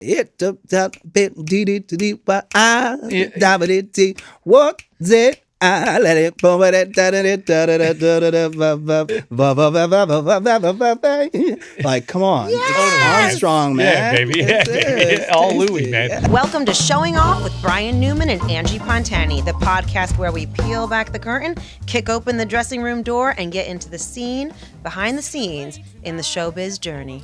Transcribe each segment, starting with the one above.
It up top bit dee dee dee what it I let it like come on. Yes. Armstrong, man. Yeah, baby. Yeah, baby. All Louie, man. Welcome to Showing Off with Brian Newman and Angie Pontani, the podcast where we peel back the curtain, kick open the dressing room door, and get into the scene behind the scenes in the showbiz journey.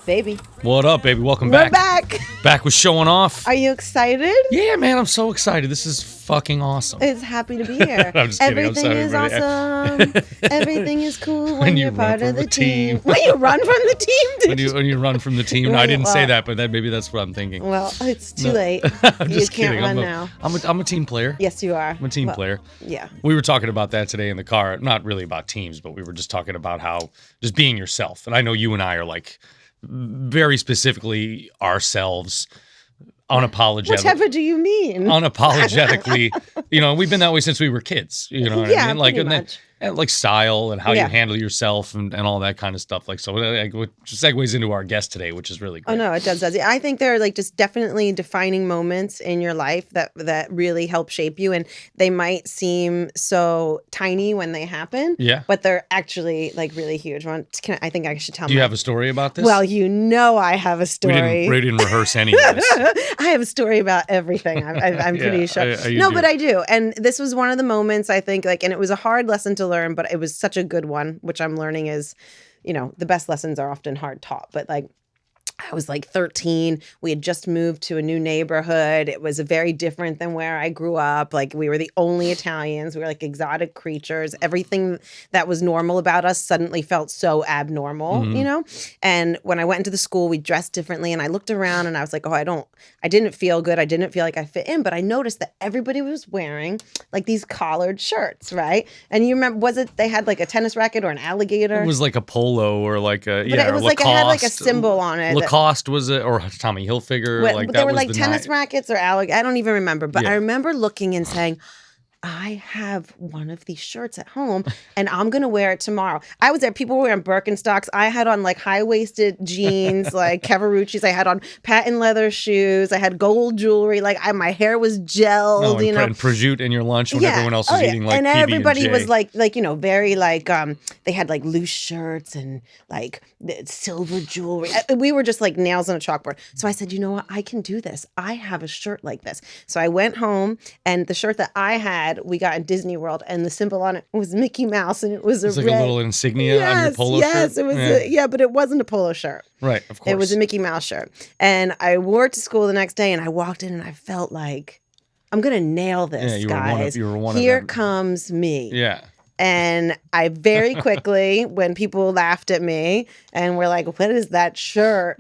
Baby. What up, baby? Welcome back. We're back. Back with Showing Off. Are you excited? Yeah, man, I'm so excited. This is fucking awesome. It's happy to be here. I'm just kidding. Everything is awesome. Everything is cool when you're part of the team. When you run from the team, when you run from the team. No, I didn't say that, but maybe that's what I'm thinking. Well, it's too late. I'm You just can't kidding. run now. I'm a team player. Yes, you are. I'm a team player. Yeah. We were talking about that today in the car. Not really about teams, but we were just talking about how just being yourself. And I know you and I are like very specifically ourselves, unapologetic. Whatever do you mean? Unapologetically, we've been that way since we were kids. You know what I mean? Like, pretty much. And like style and how you handle yourself and all that kind of stuff. Like, so it segues into our guest today, which is really great. Oh no, it does. I think there are like just definitely defining moments in your life that really help shape you, and they might seem so tiny when they happen. Yeah. But they're actually like really huge. I think I should tell. Do you have a story about this? Well, I have a story. We didn't rehearse any of this. I have a story about everything. I'm pretty sure. But I do. And this was one of the moments I think and it was a hard lesson to learn, but it was such a good one, which I'm learning is, the best lessons are often hard taught. But I was 13. We had just moved to a new neighborhood. It was very different than where I grew up. We were the only Italians. We were exotic creatures. Everything that was normal about us suddenly felt so abnormal, And when I went into the school, we dressed differently. And I looked around and I was like, I didn't feel good. I didn't feel like I fit in. But I noticed that everybody was wearing these collared shirts, right? And you remember, they had a tennis racket or an alligator? It was like a polo or But it was Lacoste. it had a symbol on it. Lacoste was it, or Tommy Hilfiger? They were tennis rackets or I don't even remember. But I remember looking and saying, I have one of these shirts at home and I'm going to wear it tomorrow. I was there. People were wearing Birkenstocks. I had on high-waisted jeans, Cavaricci's. I had on patent leather shoes. I had gold jewelry. My hair was gelled, And prosciutto in your lunch when everyone else was eating and everybody PB&J. was very they had loose shirts and silver jewelry. We were just nails on a chalkboard. So I said, you know what? I can do this. I have a shirt like this. So I went home and the shirt that I had, we got in Disney World, and the symbol on it was Mickey Mouse, and it was a red, a little insignia on your polo shirt. Yes, it was. But it wasn't a polo shirt. Right, of course. It was a Mickey Mouse shirt, and I wore it to school the next day, and I walked in, and I felt like I'm gonna nail this, guys. You were one Here of them. comes me. Yeah. And I very quickly, when people laughed at me and were like, "What is that shirt?"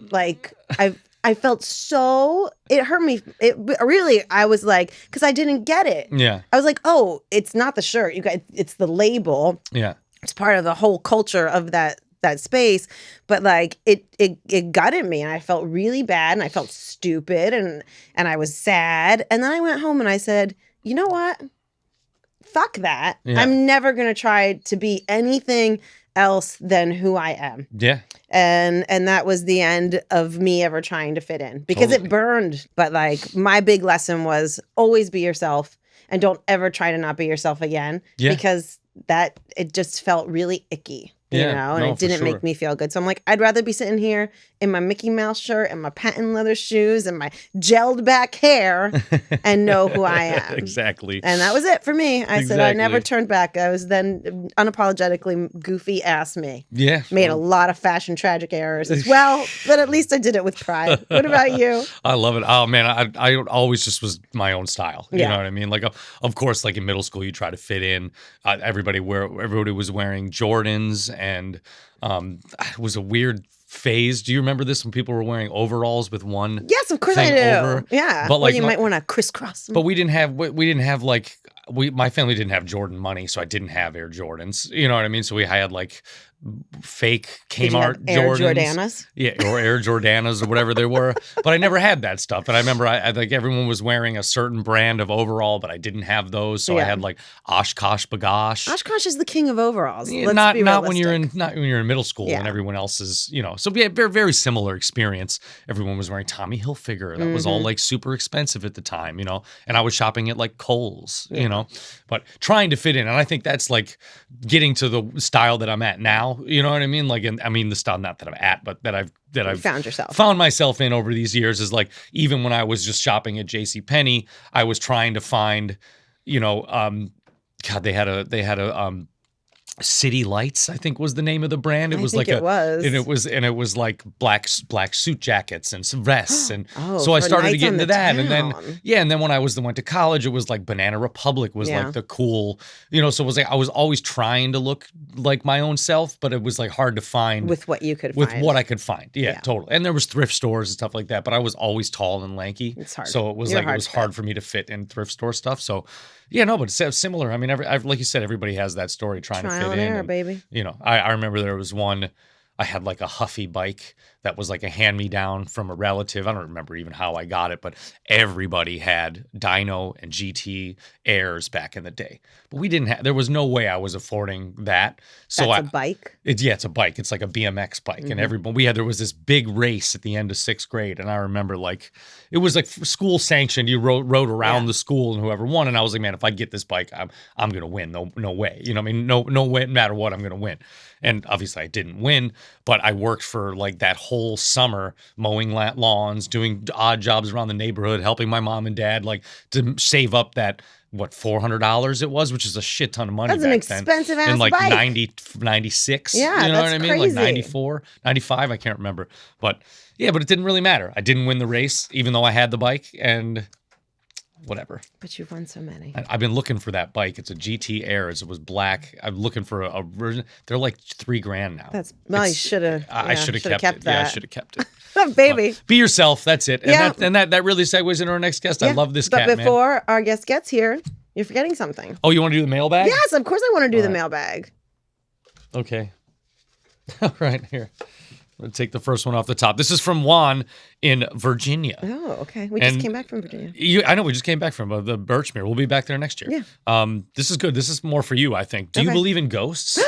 I felt so, it hurt me. It really, I was because I didn't get it. Yeah. I was like, oh, it's not the shirt. You guys, it's the label. Yeah. It's part of the whole culture of that space. But it gutted me, and I felt really bad, and I felt stupid, and I was sad. And then I went home and I said, you know what? Fuck that. Yeah. I'm never going to try to be anything else than who I am. Yeah. And that was the end of me ever trying to fit in, because it burned. But my big lesson was always be yourself and don't ever try to not be yourself again, because it just felt really icky. And it didn't make me feel good. So I'm I'd rather be sitting here in my Mickey Mouse shirt and my patent leather shoes and my gelled back hair and know who I am. Exactly. And that was it for me. I said I never turned back. I was then unapologetically goofy ass me. Yeah. Made a lot of fashion tragic errors as well, but at least I did it with pride. What about you? I love it. Oh man, I always just was my own style. You know what I mean? Of course, in middle school, you try to fit in. Everybody was wearing Jordans, and it was a weird phase. Do you remember this when people were wearing overalls with one? Yes, of course I do. Over? Yeah, but you might want to crisscross them. But we didn't have my family didn't have Jordan money, so I didn't have Air Jordans. You know what I mean? So I had like fake Kmart Air Jordans. Jordanas? Yeah, or Air Jordanas or whatever they were. But I never had that stuff. And I remember I like everyone was wearing a certain brand of overall, but I didn't have those. So I had like Oshkosh Bagosh. Oshkosh is the king of overalls. Yeah, not when you're in middle school and everyone else is, so we had very, very similar experience. Everyone was wearing Tommy Hilfiger. That was all like super expensive at the time, and I was shopping at like Kohl's, but trying to fit in. And I think that's like getting to the style that I'm at now. You know what I mean? Like, the style, not that I'm at, but that I've found myself in over these years is like, even when I was just shopping at JCPenney, I was trying to find, God, they had a City Lights, I think was the name of the brand. It was like it was like black suit jackets and some vests, and so I started to get into that. And then when I went to college, it was like Banana Republic was like the cool, so it was like I was always trying to look like my own self, but it was like hard to find with what I could find. Yeah, totally. And there was thrift stores and stuff like that, but I was always tall and lanky. It's hard. So it was hard for me to fit in thrift store stuff. So yeah, no, but it's similar. I mean, like you said, everybody has that story trying to fit in. Error, baby. I remember there was one, I had like a Huffy bike that was like a hand-me-down from a relative. I don't remember even how I got it, but everybody had Dyno and GT Airs back in the day. But we didn't have, there was no way I was affording that. So That's a bike? It's a bike. It's like a BMX bike. Mm-hmm. And there was this big race at the end of 6th grade. And I remember like, it was like school sanctioned. You rode around the school and whoever won. And I was like, man, if I get this bike, I'm going to win. No way. You know what I mean? No way, no matter what, I'm going to win. And obviously I didn't win, but I worked for like that whole summer mowing lawns, doing odd jobs around the neighborhood, helping my mom and dad like to save up that, what, $400 it was, which is a shit ton of money. That's an expensive ass in like bike. 96. Yeah, you know what I mean? crazy. Like 94, 95, I can't remember. But yeah, but it didn't really matter. I didn't win the race, even though I had the bike, and whatever. But you've won so many. I've been looking for that bike. It's a GT Air. It was black. I'm looking for a version. They're like $3,000 now. I should have. I should have kept it. That. Yeah, I should have kept it. Oh, baby. Be yourself. That's it. And that really segues into our next guest. I love this cat, But before our guest gets here, you're forgetting something. Oh, you want to do the mailbag? Yes, of course I want to do the mailbag. Okay. All right, here. I'm going to take the first one off the top. This is from Juan in Virginia. Oh, okay. We just came back from Virginia. I know, we just came back from the Birchmere. We'll be back there next year. Yeah. This is good. This is more for you, I think. Do you believe in ghosts?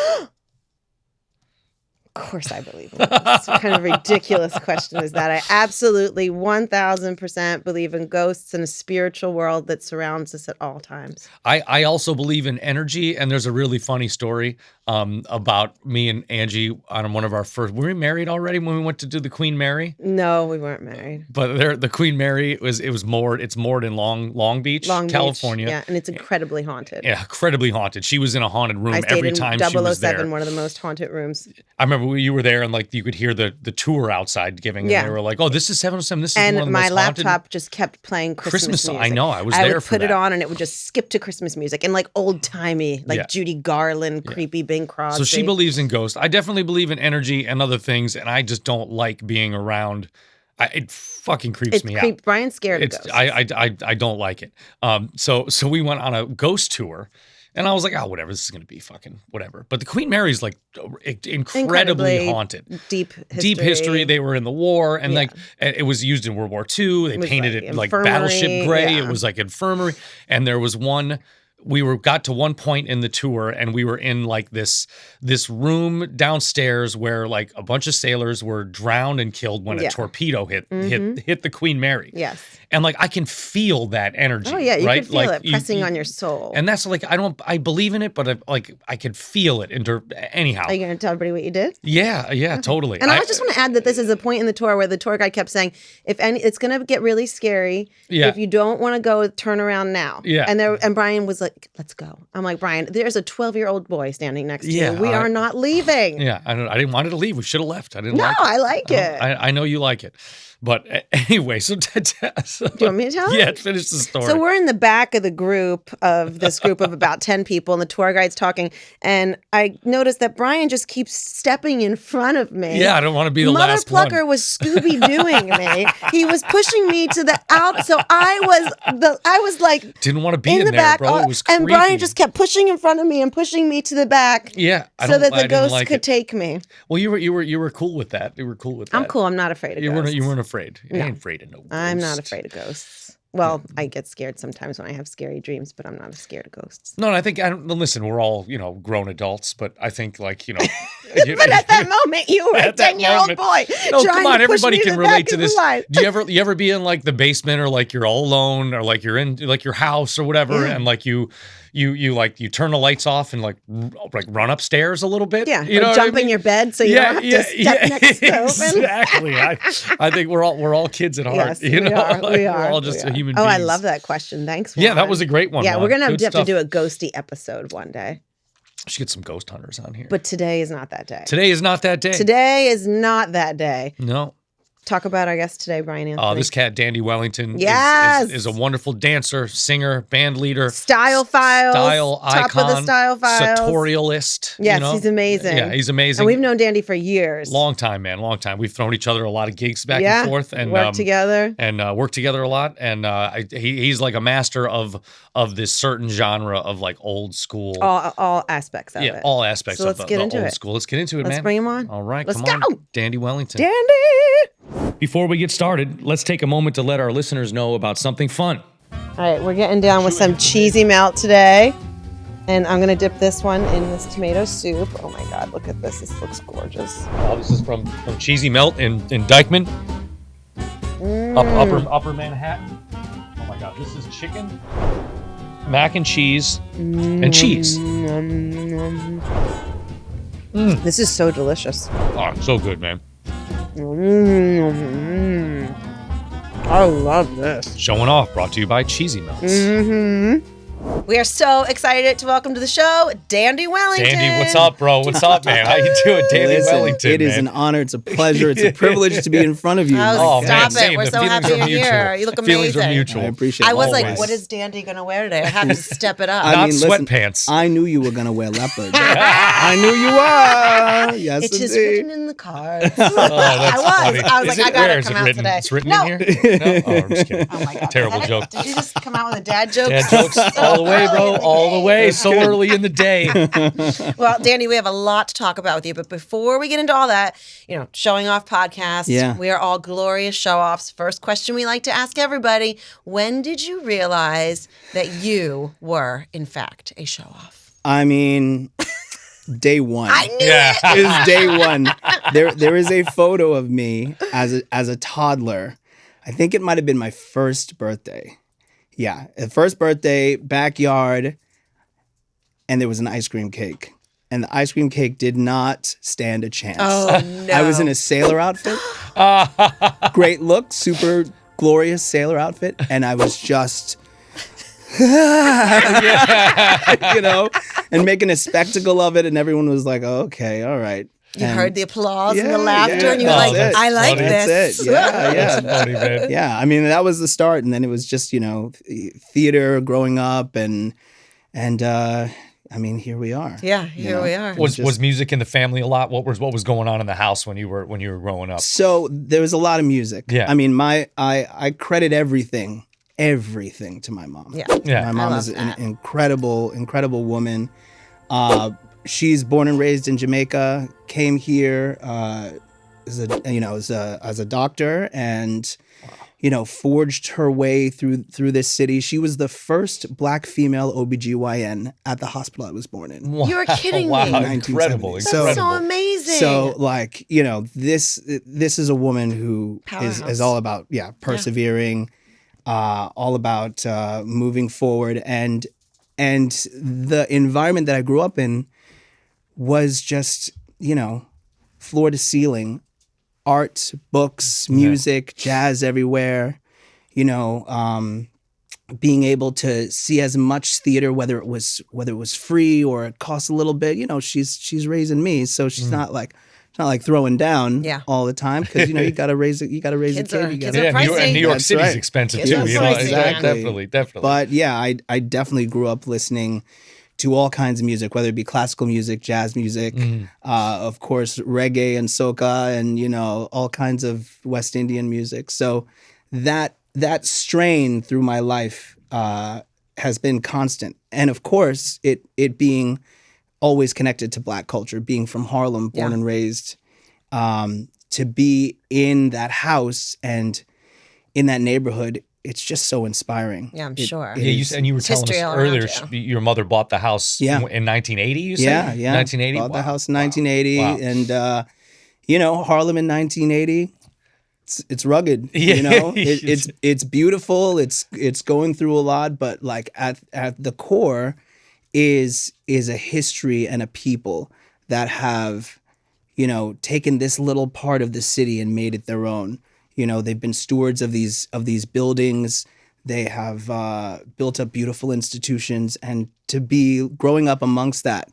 Of course I believe in ghosts. What kind of ridiculous question is that? I absolutely 1,000% believe in ghosts and a spiritual world that surrounds us at all times. I also believe in energy, and there's a really funny story about me and Angie on one of our first. Were we married already when we went to do the Queen Mary? No, we weren't married. But the Queen Mary it's moored in Long Beach, California. Yeah, and it's incredibly haunted. Yeah, incredibly haunted. She was in a haunted room I stayed every in time she was there. 007, one of the most haunted rooms. I remember you were there, and like you could hear the tour outside giving, and they were like, "Oh, this is 707. This is one of the most haunted." And my laptop just kept playing Christmas music. I know. I was there for that. I would put it on, and it would just skip to Christmas music and like old timey, like Judy Garland, creepy Bing Crosby. So she believes in ghosts. I definitely believe in energy and other things, and I just don't like being around. It fucking creeps me out. Brian's scared of ghosts. I don't like it. So we went on a ghost tour. And I was like, oh, whatever, this is going to be fucking whatever. But the Queen Mary's like incredibly haunted. Deep history. They were in the war, and like it was used in World War II. They painted it like battleship gray. It was like infirmary. And there was one, got to one point in the tour, and we were in like this room downstairs where like a bunch of sailors were drowned and killed when a torpedo hit the Queen Mary. Yes. And like I can feel that energy. Oh yeah, you right? can feel it pressing on your soul. And that's like I believe in it, but I can feel it. Anyhow. Are you going to tell everybody what you did? Yeah, okay. Totally. And I just want to add that this is a point in the tour where the tour guide kept saying, it's going to get really scary. Yeah. If you don't want to go, turn around now. Yeah. And Brian was like, let's go. I'm like, Brian, there's a 12-year-old boy standing next to you. We are not leaving. Yeah, I didn't want it to leave. We should have left. I didn't. No, like it. I like it. I know you like it. But anyway, so do you want me to tell Yeah, finish the story. So we're in the back of this group of about 10 people, and the tour guide's talking, and I noticed that Brian just keeps stepping in front of me. Yeah, I don't want to be the last one. Mother Plucker was Scooby-Dooing me. He was pushing me to the out, so I was like didn't want to be in in the there, back, bro. It was was creepy. And Brian just kept pushing in front of me and pushing me to the back. Yeah, so that the ghost could take me. Well, you were cool with that. You were cool with that. I'm cool. I'm not afraid of ghosts. You weren't afraid. You No. ain't afraid of no ghosts. I'm not afraid of ghosts. Well, I get scared sometimes when I have scary dreams, but I'm not scared of ghosts. No, I think listen, we're all, grown adults, but I think like, But at that moment, you were a 10-year-old boy. No, come on, everybody can relate to this. Life. Do you ever be in like the basement, or like you're all alone, or like you're in like your house or whatever, and like you turn the lights off and like run upstairs a little bit? Yeah, you know, jump in your bed so you don't have to step next to open. Exactly. I think we're all kids at heart. Yes, we are. We're all just human beings. Oh, I love that question. Thanks. Yeah, that was a great one. Yeah, Juan. we're gonna Good have stuff. to do a ghosty episode one day. We should get some ghost hunters on here. But today is not that day. Today is not that day. Today is not that day. No. Talk about our guest today, Brian Anthony. This cat, Dandy Wellington, yes! is a wonderful dancer, singer, band leader. Style files. Style icon. Top of the style files. Sartorialist. Yes, he's amazing. Yeah, he's amazing. And we've known Dandy for years. Long time, man. Long time. We've thrown each other a lot of gigs back and forth. And worked together. And worked together a lot. And he's like a master of this certain genre of like old school. All aspects of it. Yeah, all aspects of the old school. Let's get into it, man. Let's bring him on. All right, Let's come go. on. Dandy Wellington. Dandy! Before we get started, let's take a moment to let our listeners know about something fun. All right, we're getting down with some cheesy melt today. And I'm going to dip this one in this tomato soup. Oh my God, look at this. This looks gorgeous. This is from Cheesy Melt in Dykeman. Upper Manhattan. Oh my God, this is chicken, mac and cheese, and cheese. This is so delicious. Oh, so good, man. I love this. Showing off, brought to you by Cheesy Melts. We are so excited to welcome to the show Dandy Wellington. Dandy, what's up, bro? What's up, man? How you doing, Dandy Wellington? It is an honor. It's a pleasure. It's a privilege to be in front of you. Oh, man, stop same. it. We're The so feelings happy are you're mutual. here. You look The feelings amazing. are mutual. I appreciate it. I was like, Always. what is Dandy going to wear today? I have to step it up. Not listen, sweatpants. I knew you were going to wear leopard. I knew you were. Yes, It is indeed. written in the cards. That's funny. I was like, I gotta come out written? today. It's written No. in here? No? Oh, I'm just kidding. Oh my God. Terrible joke. Did you just come out with a dad joke? Dad jokes all the way, bro. All the way. So early in the day. Well, Dandy, we have a lot to talk about with you. But before we get into all that, showing off podcast. Yeah. We are all glorious show-offs. First question we like to ask everybody, when did you realize that you were, in fact, a show-off? I mean, day one. I knew Yeah. it. It is day one. There is a photo of me as a toddler. I think it might have been my first birthday. Yeah, first birthday, backyard, and there was an ice cream cake. And the ice cream cake did not stand a chance. Oh, no. I was in a sailor outfit. Great look, super glorious sailor outfit. And I was just, and making a spectacle of it. And everyone was like, oh, okay, all right. You And heard the applause and yeah, the laughter, yeah. and you were Oh, like, that's I like funny. this. That's it. Yeah, That's funny, man. yeah. I mean, that was the start. And then it was just, theater growing up. And I mean, here we are. Yeah, here we are. Was music in the family a lot? What was going on in the house when you were growing up? So there was a lot of music. Yeah. I mean, I credit everything to my mom. Yeah. Yeah. My mom love is an that. incredible woman. She's born and raised in Jamaica, came here as a doctor, and forged her way through this city. She was the first Black female OBGYN at the hospital I was born in. You were kidding Wow, me. In incredible. 1970. That's So- so amazing. So this is a woman who Powerhouse. is all about persevering, all about moving forward, and the environment that I grew up in was just floor to ceiling, art, books, music, jazz everywhere. Being able to see as much theater, whether it was free or it cost a little bit. She's raising me, so she's not like throwing down all the time, because you got to raise it. You got to raise Kids a kid. are- You kids gotta, are pricey. And New York That's City's right. expensive Kids too. are pricey, Definitely. But yeah, I definitely grew up listening to all kinds of music, whether it be classical music, jazz music, of course, reggae and soca, and all kinds of West Indian music. So that strain through my life has been constant. of course it being always connected to Black culture, being from Harlem, born and raised, to be in that house and in that neighborhood, it's just so inspiring. Yeah, I'm sure. You were telling us earlier, your mother bought the house in 1980, you said? Yeah. 1980? Bought the house in 1980. Wow. And, Harlem in 1980, it's rugged. It's beautiful. It's going through a lot, but like at the core is a history and a people that have, taken this little part of the city and made it their own. They've been stewards of these buildings. They have built up beautiful institutions, and to be growing up amongst that,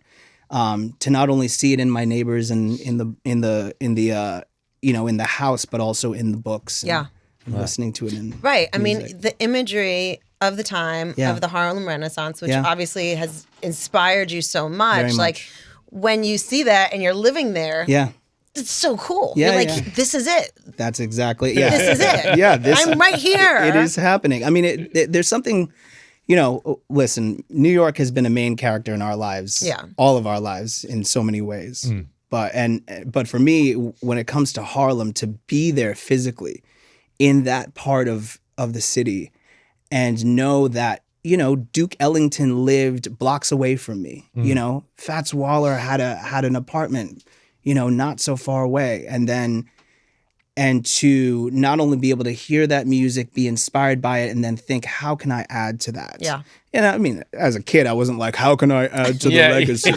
to not only see it in my neighbors and in the house, but also in the books. And listening to it in right. I mean, the imagery of the time of the Harlem Renaissance, which obviously has inspired you so much. Very much. Like when you see that and you're living there. Yeah. It's so cool. Yeah, you're like, this is it. That's exactly, This is it. I'm right here. It is happening. I mean, there's something, listen, New York has been a main character in our lives. Yeah. All of our lives in so many ways. Mm. But for me, when it comes to Harlem, to be there physically in that part of the city and know that, Duke Ellington lived blocks away from me. Mm. Fats Waller had an apartment, not so far away. And to not only be able to hear that music, be inspired by it, and then think, how can I add to that? Yeah. I mean, as a kid, I wasn't like, how can I add to the legacy?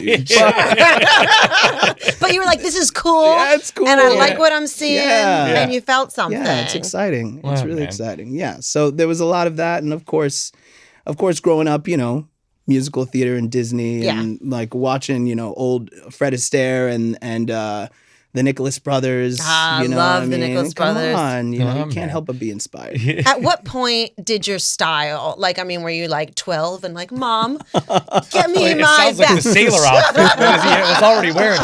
But you were like, this is cool. Yeah, it's cool. And I like what I'm seeing. Yeah. And you felt something. Yeah, it's exciting. It's really exciting. Yeah. So there was a lot of that. And of course, growing up, musical theater and Disney and like watching, old Fred Astaire and the Nicholas Brothers. I love the Nicholas Brothers. Come on, you can't help but be inspired. At what point did your style, were you like 12 and like, Mom, get me my sounds like the sailor outfit he was already wearing.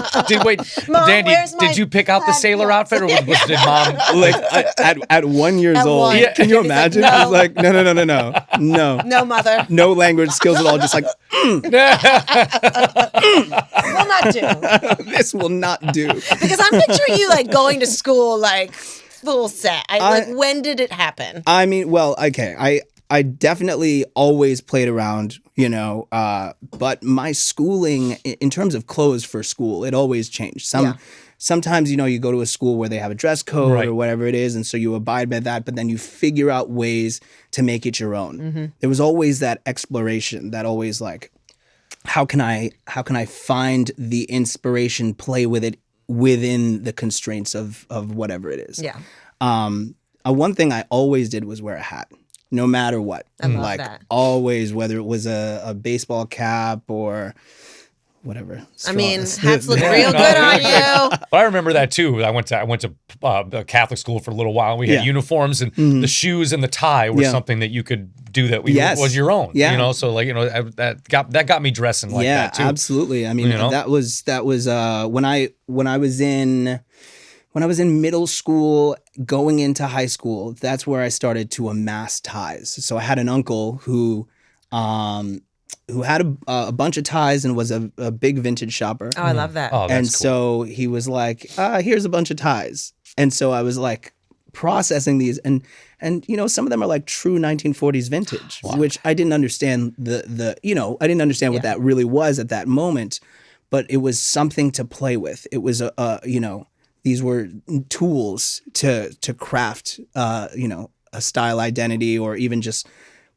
Mom, Dandy, did you pick out the sailor outfit, or did Mom like at 1 year old? Can you imagine? Like, no. It's like no, no, mother, no language skills at all. Just like will not do. This will not do. Because I'm picturing you like going to school like full set. When did it happen? I mean, well, okay. I definitely always played around, but my schooling in terms of clothes for school, it always changed. Sometimes, you go to a school where they have a dress code or whatever it is, and so you abide by that, but then you figure out ways to make it your own. Mm-hmm. There was always that exploration, that always like, how can I find the inspiration, play with it within the constraints of whatever it is. Yeah. One thing I always did was wear a hat, no matter what. I love that. Always, whether it was a baseball cap or whatever. I mean, hats look real good on you. But I remember that too. I went to a Catholic school for a little while. We had uniforms, and the shoes and the tie were something that you could do that was your own. Yeah. So that got me dressing like that too. Yeah, absolutely. I mean, that was when I was in middle school, going into high school. That's where I started to amass ties. So I had an uncle who had a bunch of ties and was a big vintage shopper. Oh, I love that. Oh, that's and cool. So he was like, here's a bunch of ties. And so I was like processing these, and some of them are like true 1940s vintage, which I didn't understand I didn't understand what that really was at that moment, but it was something to play with. It was these were tools to craft a style identity, or even just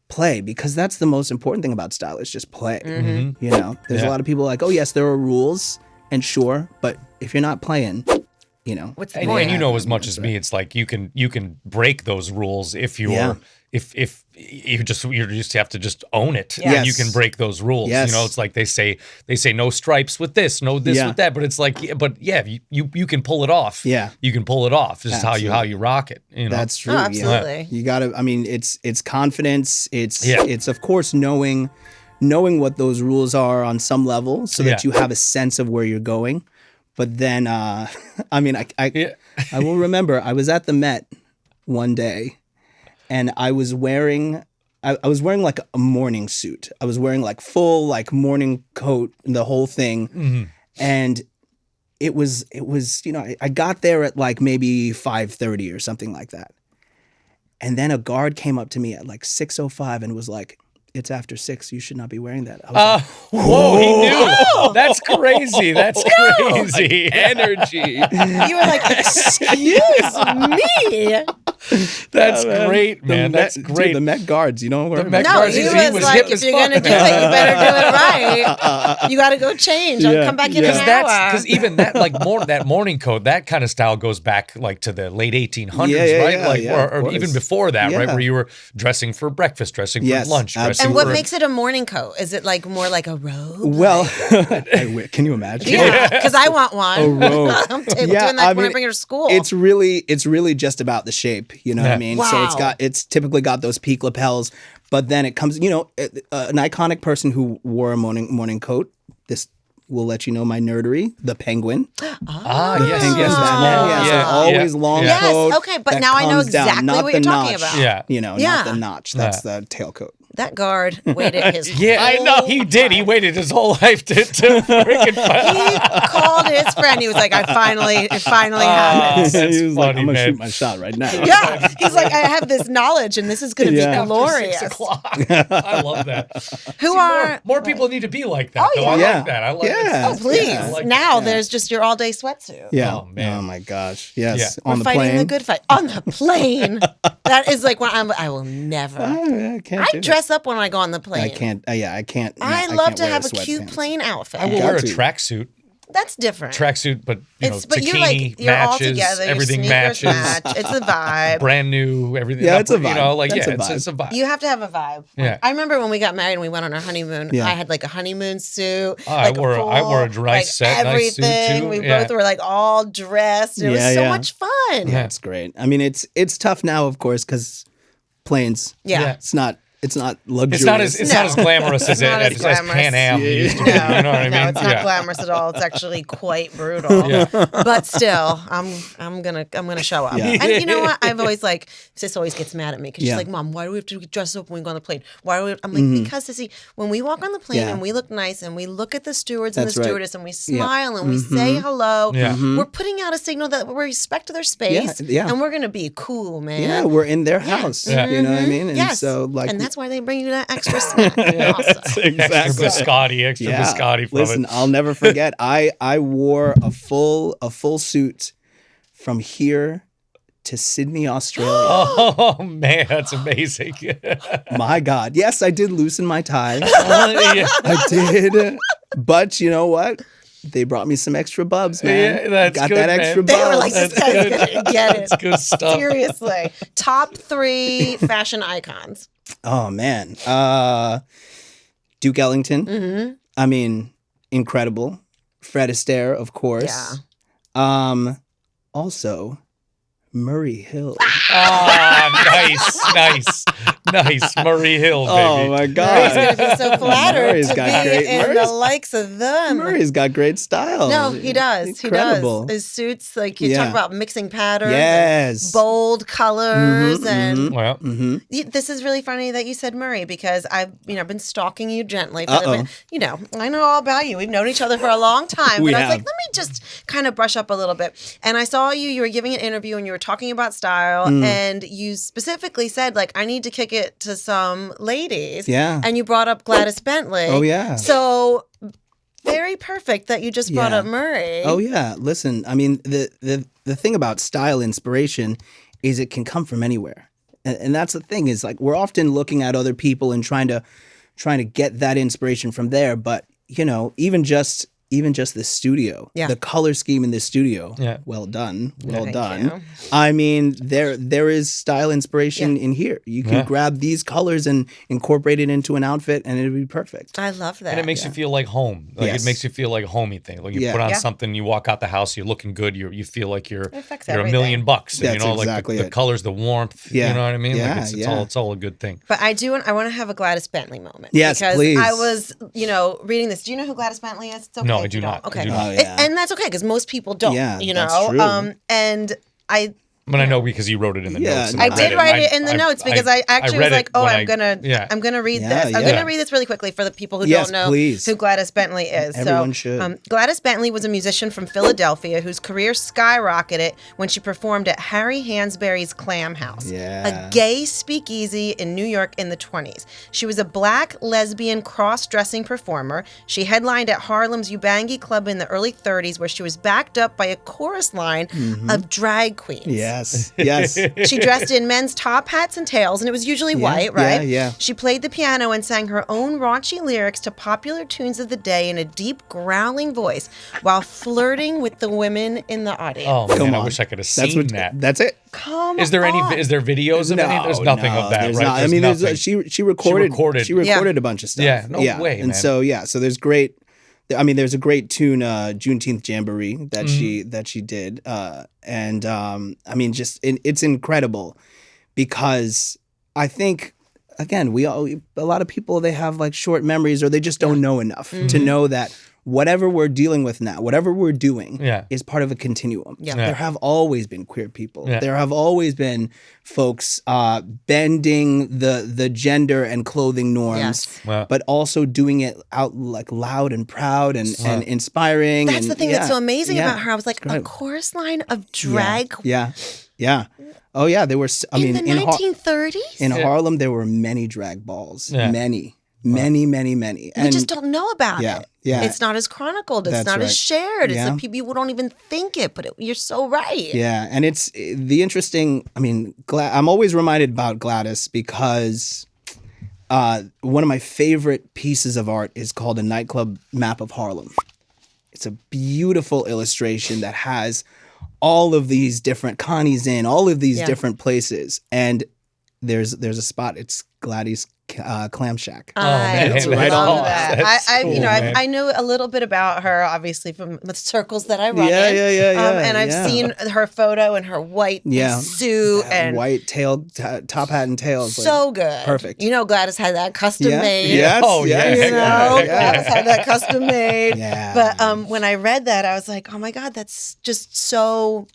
play, because that's the most important thing about style, is just play. Mm-hmm. There's a lot of people like, oh yes, there are rules, and sure, but if you're not playing, what's the point? And as much as me, it's like you can break those rules if you're if you just have to just own it. Yes. You can break those rules. Yes. It's like they say no stripes with this, no this with that, but it's like, you can pull it off. Yeah, you can pull it off. This is how you rock it. That's true. Oh, absolutely. You gotta. I mean, it's confidence. It's of course knowing what those rules are on some level, so that you have a sense of where you're going. But then, I will remember I was at the Met one day, and I was wearing I was wearing like a morning suit. I was wearing like full like morning coat and the whole thing. And it was, you know, I got there at like maybe 5:30 or something like that. And then a guard came up to me at like 6:05 and was like, "It's after 6. You should not be wearing that." I was like, whoa, he knew. That's crazy. That's crazy. Energy. You were like, "Excuse me." That's great, man. That's great. Dude, the Met guards, you know what The Met No, guards, he he was was like, hip if as you're fuck. gonna do it, you better do it right. You got to go change. I'll come back in an hour. Because even that that morning coat, that kind of style goes back like to the late 1800s, right? Like or even before that, right? Where you were dressing for breakfast, dressing for lunch, dressing And what for makes it a morning coat? Is it like more like a robe? Well, can you imagine? Yeah, because I want one. A robe. I'm doing that when I bring her to school. It's really just about the shape, you know what I mean? Wow. So it's typically got those peak lapels, but then it comes, you know, an iconic person who wore a morning coat. This will let you know my nerdery. The Penguin. Yes, always long coat. Yes, okay, but now I know exactly what you're talking about. Yeah, you know, not the notch. That's the tailcoat. That guard waited his I know he did. He waited his whole life to freaking He called his friend. He was like, it finally happened. He was like, funny, I'm gonna man. shoot my shot right now. Yeah, he's like, I have this knowledge, and this is going to be glorious. 6 o'clock. I love that. More people need to be like that. Though. I like that. I like that. Oh, please. Yeah, like now there's just your all-day sweatsuit. Yeah. Oh, man. Oh my gosh. Yes. Yeah. On We're the fighting plane. the good fight. On the plane. That is like when I will never. I can't I do dress up when I go on the plane. I can't. I can't. I I love can't to wear have a sweatpants. cute plane outfit. I will wear a to. tracksuit. That's different. Tracksuit, but you know, But you're zucchini like, you're all matches, together. Your everything sneakers matches. match. It's a vibe. Brand new, everything. Yeah, it's a You vibe. know, like That's a it's a vibe. You have to have a vibe. Yeah. I remember when we got married and we went on our honeymoon. Yeah. I had like a honeymoon suit. Oh, like I wore a nice like set, nice suit, everything. too. We Yeah. both were like all dressed. It was so much fun. Yeah, it's great. I mean, it's tough now, of course, because planes. Yeah. It's not luxurious. It's not as glamorous as not as as glamorous. Pan Am used to be. No, You know what I mean? no, it's not glamorous at all. It's actually quite brutal. Yeah. But still, I'm gonna show up. Yeah. And you know what? I've always like sis always gets mad at me because she's Yeah. like, "Mom, why do we have to dress up when we go on the plane? Why do we?" I'm like, because Sissy, when we walk on the plane Yeah. and we look nice and we look at the stewards and That's the right. stewardess and we smile and we say hello, Yeah. we're putting out a signal that we respect their space Yeah. and we're gonna be cool, man. Yeah, we're in their house. Yeah. You know what I mean? And Yes. so like and that's why they bring you that extra snack. Awesome. Extra biscotti from Listen, it. I'll never forget. I wore a full suit from here to Sydney, Australia. Oh man, that's amazing. My God. Yes, I did loosen my tie. Yeah. I did. But you know what? They brought me some extra bubs, man. Yeah, that's Got good, that man. extra They were bubs. like, this That's guy's good. gonna get it. That's good stuff. Seriously. Top 3 fashion icons. Oh man. Duke Ellington. Mm-hmm. I mean, incredible. Fred Astaire, of course. Yeah. Also Murray Hill. Oh, nice. Murray Hill, baby. Oh my Murray's God. going to be so flattered Murray's to got be great- in the Murray's- likes of them. Murray's got great style. No, he does. Incredible. He does. His suits, like you Yeah. talk about mixing patterns, Yes. and bold colors, and Well, Mm-hmm. this is really funny that you said Murray because I've been stalking you gently. Uh-oh. I know all about you. We've known each other for a long time. We But I was like, have. let me just kind of brush up a little bit. And I saw you were giving an interview and you were talking about style, and you specifically said like, I need to kick it to some ladies. Yeah. And you brought up Gladys Bentley. Oh, yeah. So very perfect that you just brought Yeah. up Murray. Oh yeah. Listen, I mean, the thing about style inspiration is it can come from anywhere. And that's the thing is like we're often looking at other people and trying to get that inspiration from there, but you know, even just the studio, Yeah. the color scheme in the studio. Yeah. Well done. Well Thank done. you. I mean, there is style inspiration in here. You can grab these colors and incorporate it into an outfit and it'd be perfect. I love that. and it makes you feel like home. Like Yes. it makes you feel like a homey thing. Like you Yeah. put on Yeah. something, you walk out the house, you're looking good. You feel like you're affects $1 everything. million bucks. And, That's you know, exactly like the it. colors, the warmth. Yeah. You know what I mean? Yeah, Like yeah. it's all a good thing. But I want to have a Gladys Bentley moment. Yes, because please. I was, reading this. Do you know who Gladys Bentley is? It's okay No, I if do you don't. not. I Okay. do not. Oh, yeah. And that's okay because most people don't. Yeah, you know. that's true. And I But I know because you wrote it in the notes. I did write it in the notes because I actually was like, I'm gonna read this. I'm gonna read this really quickly for the people who don't know who Gladys Bentley is. Everyone should. Gladys Bentley was a musician from Philadelphia whose career skyrocketed when she performed at Harry Hansberry's Clam House, a gay speakeasy in New York in the 20s. She was a black lesbian cross-dressing performer. She headlined at Harlem's Ubangi Club in the early 30s, where she was backed up by a chorus line of drag queens. Yes. She dressed in men's top hats and tails, and it was usually white, right? Yeah. She played the piano and sang her own raunchy lyrics to popular tunes of the day in a deep, growling voice while flirting with the women in the audience. Oh, man, I wish I could have seen that. That's it. Is there videos of any? There's nothing of that, right? I mean, she recorded a bunch of stuff. Yeah, no way, and man. So there's great. I mean, there's a great tune, Juneteenth Jamboree, that she did, and I mean, just it's incredible because I think again a lot of people, they have like short memories, or they just don't know enough to know that whatever we're dealing with now, whatever we're doing, is part of a continuum. There have always been queer people. There have always been folks bending the gender and clothing norms, but also doing it out like loud and proud and inspiring. That's the thing that's so amazing about her. I was like, a chorus line of drag. Yeah. Oh yeah, there were. I mean, in the 1930s in Harlem, there were many drag balls. Many. And we just don't know about it. Yeah. It's not as chronicled. It's not as shared. It's that people don't even think it, but you're so right. Yeah. And it's the interesting, I mean, I'm always reminded about Gladys because one of my favorite pieces of art is called A Nightclub Map of Harlem. It's a beautiful illustration that has all of these different Connie's Inn, all of these different places. And there's a spot, it's Gladys Clam Shack. I love that. I know a little bit about her, obviously, from the circles that I run in. And I've seen her photo in her white suit and white top hat and tails. So good. Perfect. You know, Gladys had that custom made. Yes. Oh, yeah. You know, Gladys had that custom made. Yeah. But when I read that, I was like, oh my God, that's just so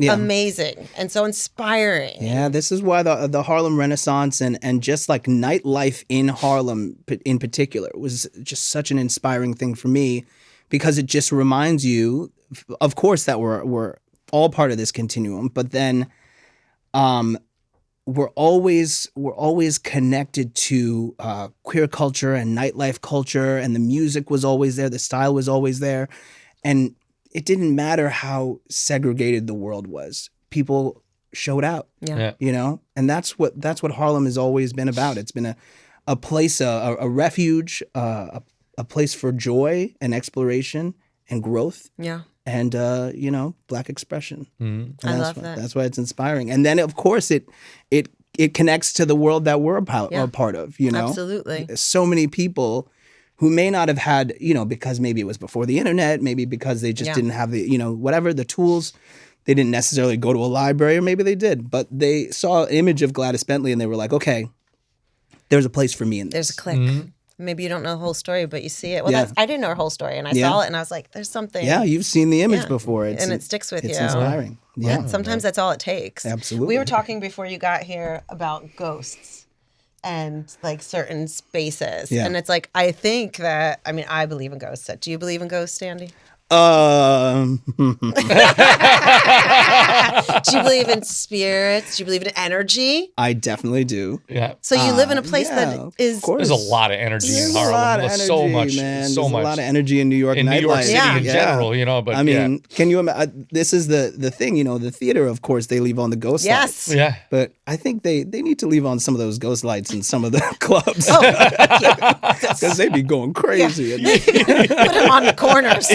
amazing and so inspiring. Yeah, this is why the Harlem Renaissance and just like nightlife in Harlem in particular was just such an inspiring thing for me, because it just reminds you, of course, that we're all part of this continuum, but then we're always connected to queer culture and nightlife culture, and the music was always there, the style was always there, and it didn't matter how segregated the world was. People showed out, you know? And that's what Harlem has always been about. It's been a place, a refuge, a place for joy and exploration and growth. Yeah. And, Black expression. Mm-hmm. I love that. That's why it's inspiring. And then, of course, it connects to the world that we're a part of, you know? Absolutely. So many people who may not have had, because maybe it was before the internet, maybe because they just didn't have the, whatever, the tools. They didn't necessarily go to a library, or maybe they did, but they saw an image of Gladys Bentley and they were like, okay, there's a place for me in this. There's a click. Mm-hmm. Maybe you don't know the whole story, but you see it. Well, I didn't know her whole story, and I saw it, and I was like, there's something. Yeah, you've seen the image before. And it sticks with you. It's inspiring. Yeah. Sometimes that's all it takes. Absolutely. We were talking before you got here about ghosts and like certain spaces. Yeah. And it's like, I think that, I believe in ghosts. Do you believe in ghosts, Dandy? Do you believe in spirits? Do you believe in energy? I definitely do. Yeah. So you live in a place that is. There's a lot of energy in Harlem. There's so much. There's a lot of energy in New York. In New York City in general, But can you imagine? This is the thing, the theater. Of course, they leave on the ghost lights. Yeah. But I think they need to leave on some of those ghost lights in some of the clubs. Because they be going crazy. Put them on the corners.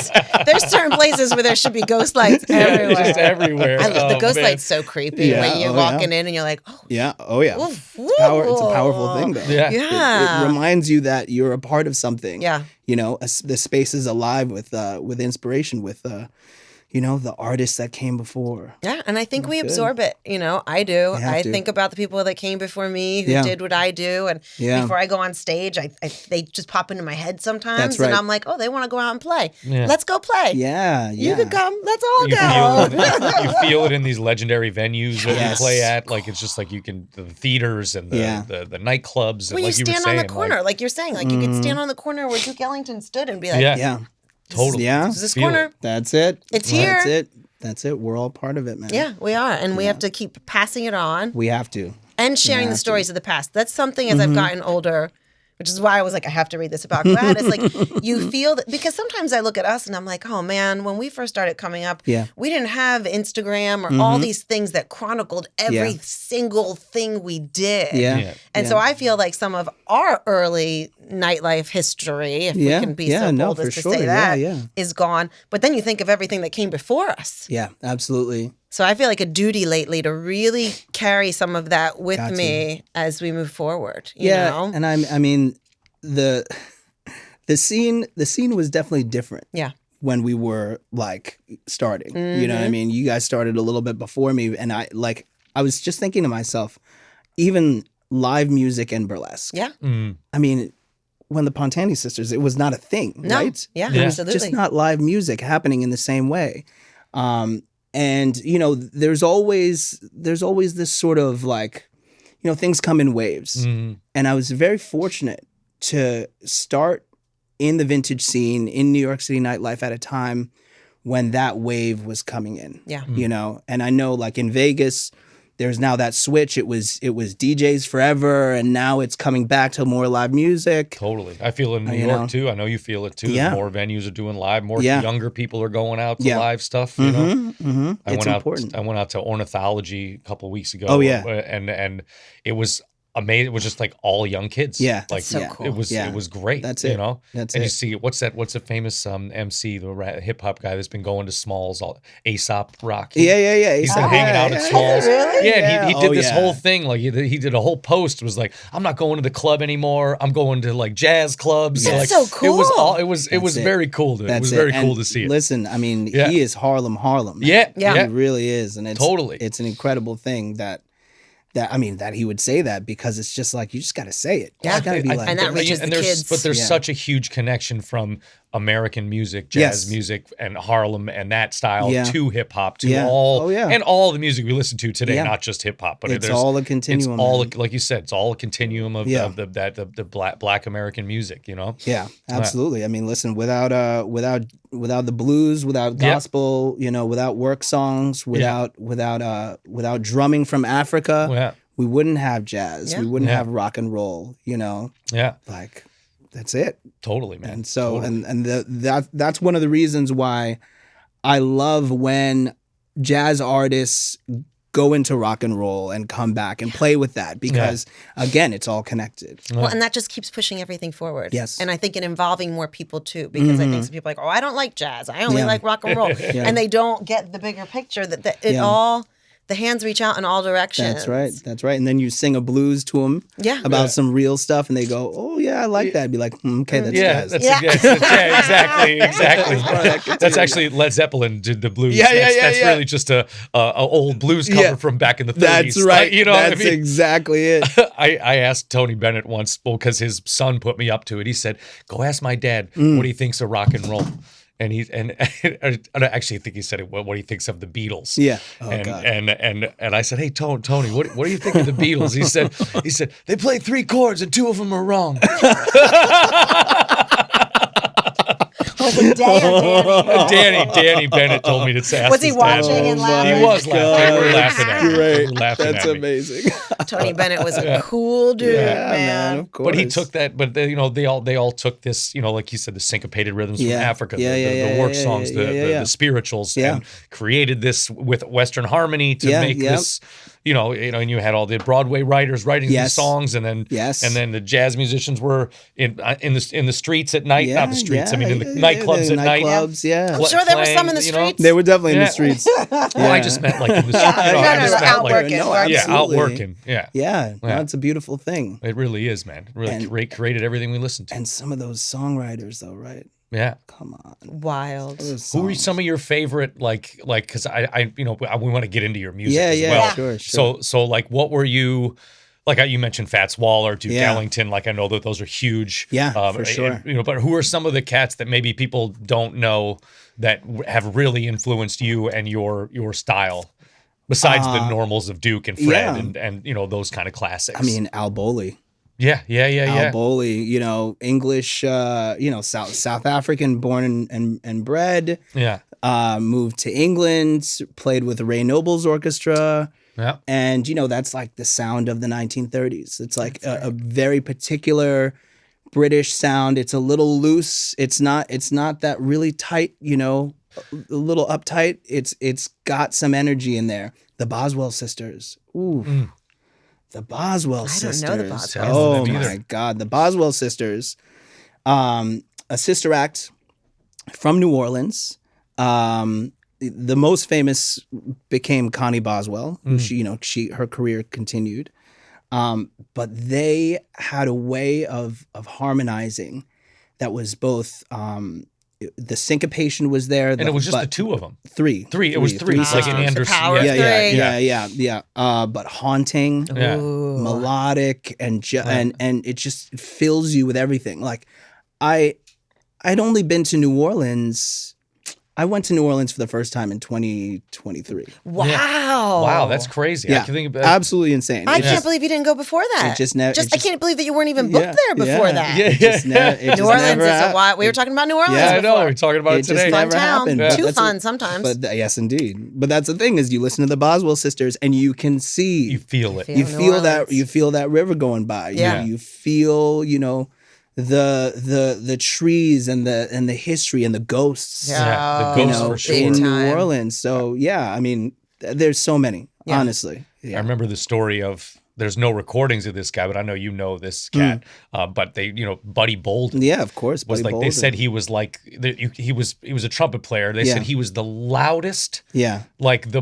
There's certain places where there should be ghost lights everywhere. Just everywhere. The ghost light's so creepy when you're walking in and you're like, oh. Yeah. Oh, yeah. It's a powerful thing, though. Yeah. It reminds you that you're a part of something. Yeah. The space is alive with inspiration, with the artists that came before. Yeah, and I think we absorb it. I do. I think about the people that came before me who did what I do, and before I go on stage, they just pop into my head sometimes, and I'm like, oh, they want to go out and play. Yeah. Let's go play. Yeah, you can come. Let's all go. You feel it in these legendary venues that you play at. Like it's just like you can the theaters and the nightclubs. When and you stand on the corner, like you're saying, like you could stand on the corner where Duke Ellington stood and be like, totally. Yeah. This corner. That's it. It's here. That's it. We're all part of it, man. Yeah, we are. And we have to keep passing it on. We have to. And sharing the stories of the past. That's something as I've gotten older, which is why I was like, I have to read this about Gladys. Like, you feel that, because sometimes I look at us and I'm like, oh man, when we first started coming up, we didn't have Instagram or all these things that chronicled every single thing we did. And so I feel like some of our early nightlife history, if we can be so bold as to say that, is gone. But then you think of everything that came before us. Yeah, absolutely. So I feel like a duty lately to really carry some of that with me as we move forward. You know? And I mean, the scene was definitely different. Yeah. When we were like starting, you know what I mean? You guys started a little bit before me, and I was just thinking to myself, even live music and burlesque. Yeah. I mean, when the Pontani sisters, it was not a thing, right? Yeah, it was absolutely. just not live music happening in the same way. And there's always this sort of like, things come in waves. And I was very fortunate to start in the vintage scene in New York City nightlife at a time when that wave was coming in. Yeah. And I know like in Vegas, there's now that switch. It was DJs forever, and now it's coming back to more live music. Totally. I feel it in New York too. I know you feel it too. Yeah. More venues are doing live. More younger people are going out to live stuff. It's important. I went out to Ornithology a couple of weeks ago. Oh yeah. And it was amazing. It was just like all young kids. Yeah. Like so cool. it was great. That's it. That's and it. you see what's a famous MC, the hip hop guy that's been going to Smalls, Aesop Rocky. Yeah. He's been hanging out at Smalls. Really? Yeah, he did this whole thing. Like he did a whole post. It was like, I'm not going to the club anymore. I'm going to like jazz clubs. That's like, so cool. It was very cool. It was very cool to see it. Listen, I mean, he is Harlem. Yeah. He really is, and it's totally. It's an incredible thing that he would say that, because it's just like, you just got to say it. Yeah, gotta be and that reaches the kids. But there's such a huge connection from American music, jazz music, and Harlem and that style to hip hop to all and all the music we listen to today, not just hip hop, but it's all a continuum. It's all like you said, it's all a continuum of the black American music. Yeah, absolutely. I mean, listen, without the blues, without gospel, without work songs, without drumming from Africa, we wouldn't have jazz. We wouldn't have rock and roll. Like, that's it. Totally, man. And so, and that's one of the reasons why I love when jazz artists go into rock and roll and come back and play with that, because again, it's all connected. Well, and that just keeps pushing everything forward. Yes. And I think it involving more people too, because I think some people are like, oh, I don't like jazz. I only like rock and roll. And they don't get the bigger picture that it all, the hands reach out in all directions. That's right. And then you sing a blues to them about some real stuff, and they go, oh yeah, I like that. I'd be like, okay, that's jazz. Exactly. That's actually Led Zeppelin did the blues. That's really just a old blues cover from back in the 30s. That's right. That's what I mean? Exactly it. I asked Tony Bennett once, because his son put me up to it. He said, go ask my dad what he thinks of rock and roll. And I actually think he said what he thinks of the Beatles. Yeah. And I said, hey, Tony, what do you think of the Beatles? He said they played 3 chords and 2 of them are wrong. Danny Bennett told me to say. Was he watching and laughing? He was laughing. They were laughing at me. Great. That's amazing. Tony Bennett was a cool dude, man. Of course. But he took that. But they all took this. Like you said, the syncopated rhythms from Africa, the work songs, the spirituals, and created this with Western harmony to make this. And you had all the Broadway writers writing these songs, and then the jazz musicians were in the streets at night, not the streets. I mean, in the nightclubs at night. I'm sure there were some in the streets. They were definitely in the streets. Well, I just meant like in the streets. Out working. Out working. Yeah. It's a beautiful thing. It really is, man. It really created everything we listened to. And some of those songwriters, though, right? Yeah. Come on. Wild. Who are some of your favorite, like, because I we want to get into your music Yeah, as yeah, well. sure. So like, what were you, like you mentioned Fats Waller, Duke Yeah. Ellington, like I know that those are huge. Yeah, for sure. And, you know, but who are some of the cats that maybe people don't know that have really influenced you and your style? Besides the normals of Duke and Fred and you know, those kind of classics. I mean, Al Boley. Yeah. Al Boley, you know, English, you know, South African, born and bred. Yeah. Moved to England, played with Ray Noble's orchestra. Yeah. And, you know, that's like the sound of the 1930s. It's like a very particular British sound. It's a little loose. It's not that really tight, you know, a little uptight. It's got some energy in there. The Boswell sisters. Ooh. The Boswell sisters. I don't know the Boswell Oh sisters. my God. The Boswell sisters. A sister act from New Orleans. The most famous became Connie Boswell, who her career continued. But they had a way of harmonizing that was both the syncopation was there, and it was just the two of them. Three. It was three. Like in Anderson. Power of three. Yeah. But haunting, melodic, and it just fills you with everything. Like I'd only been to New Orleans. I went to New Orleans for the first time in 2023. Wow. Yeah. Wow, that's crazy. Yeah. I can think about absolutely insane. I can't believe you didn't go before that. I can't believe that you weren't even booked there before that. New Orleans is a wild. We were talking about New Orleans before. I know. We're talking about it today. Just never happened. Too fun sometimes. But yes, indeed. But that's the thing is you listen to the Boswell sisters and you can see. You feel it. You feel that. You feel that river going by. Yeah. You feel, you know, the trees and the history and the ghosts. Yeah, the ghosts for sure. In New Orleans. So yeah, I mean, there's so many. Yeah. Honestly, I remember the story of. There's no recordings of this guy, but I know you know this cat. But they, you know, Buddy Bolden. Yeah, of course. Was like Bolden. They said he was like he was a trumpet player. They said he was the loudest. Yeah. Like the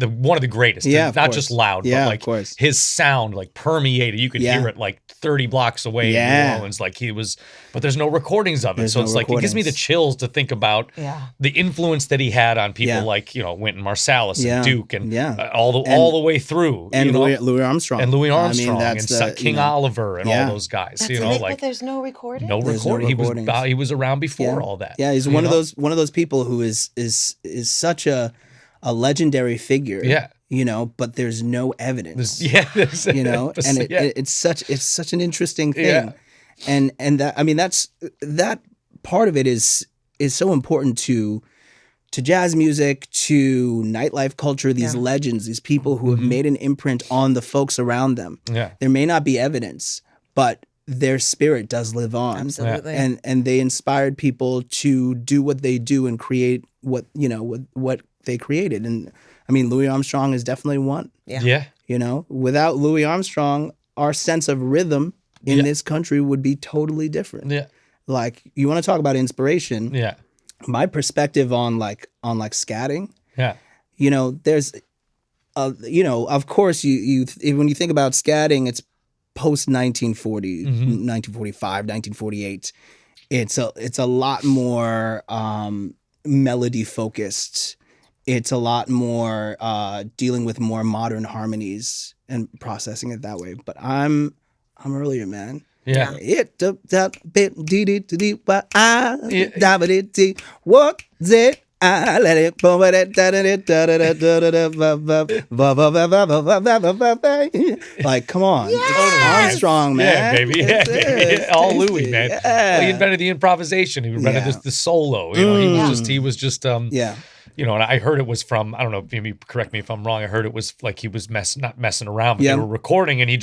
one of the greatest. Yeah, not just loud, but like of course. His sound like permeated. You could hear it like 30 blocks away in New Orleans. Like he was, but there's no recordings of it. There's so it's like it gives me the chills to think about the influence that he had on people like, you know, Wynton Marsalis and Duke and all the way through. And Louis Armstrong. And Louis Armstrong and King Oliver and all those guys. That's you know, like but there's no recording. No recording. He was around before all that. Yeah, he's one of those people who is such a legendary figure. Yeah. You know, but there's no evidence. You know, and it's such an interesting thing. Yeah. And that, I mean, that part of it is so important to jazz music, to nightlife culture, these legends, these people who have made an imprint on the folks around them. Yeah. There may not be evidence, but their spirit does live on. Absolutely. And they inspired people to do what they do and create what they created. And I mean, Louis Armstrong is definitely one. Yeah. You know, without Louis Armstrong, our sense of rhythm in this country would be totally different. Yeah. Like, you want to talk about inspiration. Yeah. My perspective on scatting. Yeah. You know, there's, you know, of course, you when you think about scatting, it's post 1940, 1945, 1948. It's a lot more melody focused. It's a lot more dealing with more modern harmonies and processing it that way. But I'm earlier, man. Yeah. It bit dee but I it what it I let it like come on. It's Armstrong, man. Yeah, baby. Yeah. All Louis, man. Well, he invented the improvisation. He invented the solo. You know, he was just you know, and I heard it was from, I don't know, maybe correct me if I'm wrong. I heard it was like he was not messing around, but they were recording and he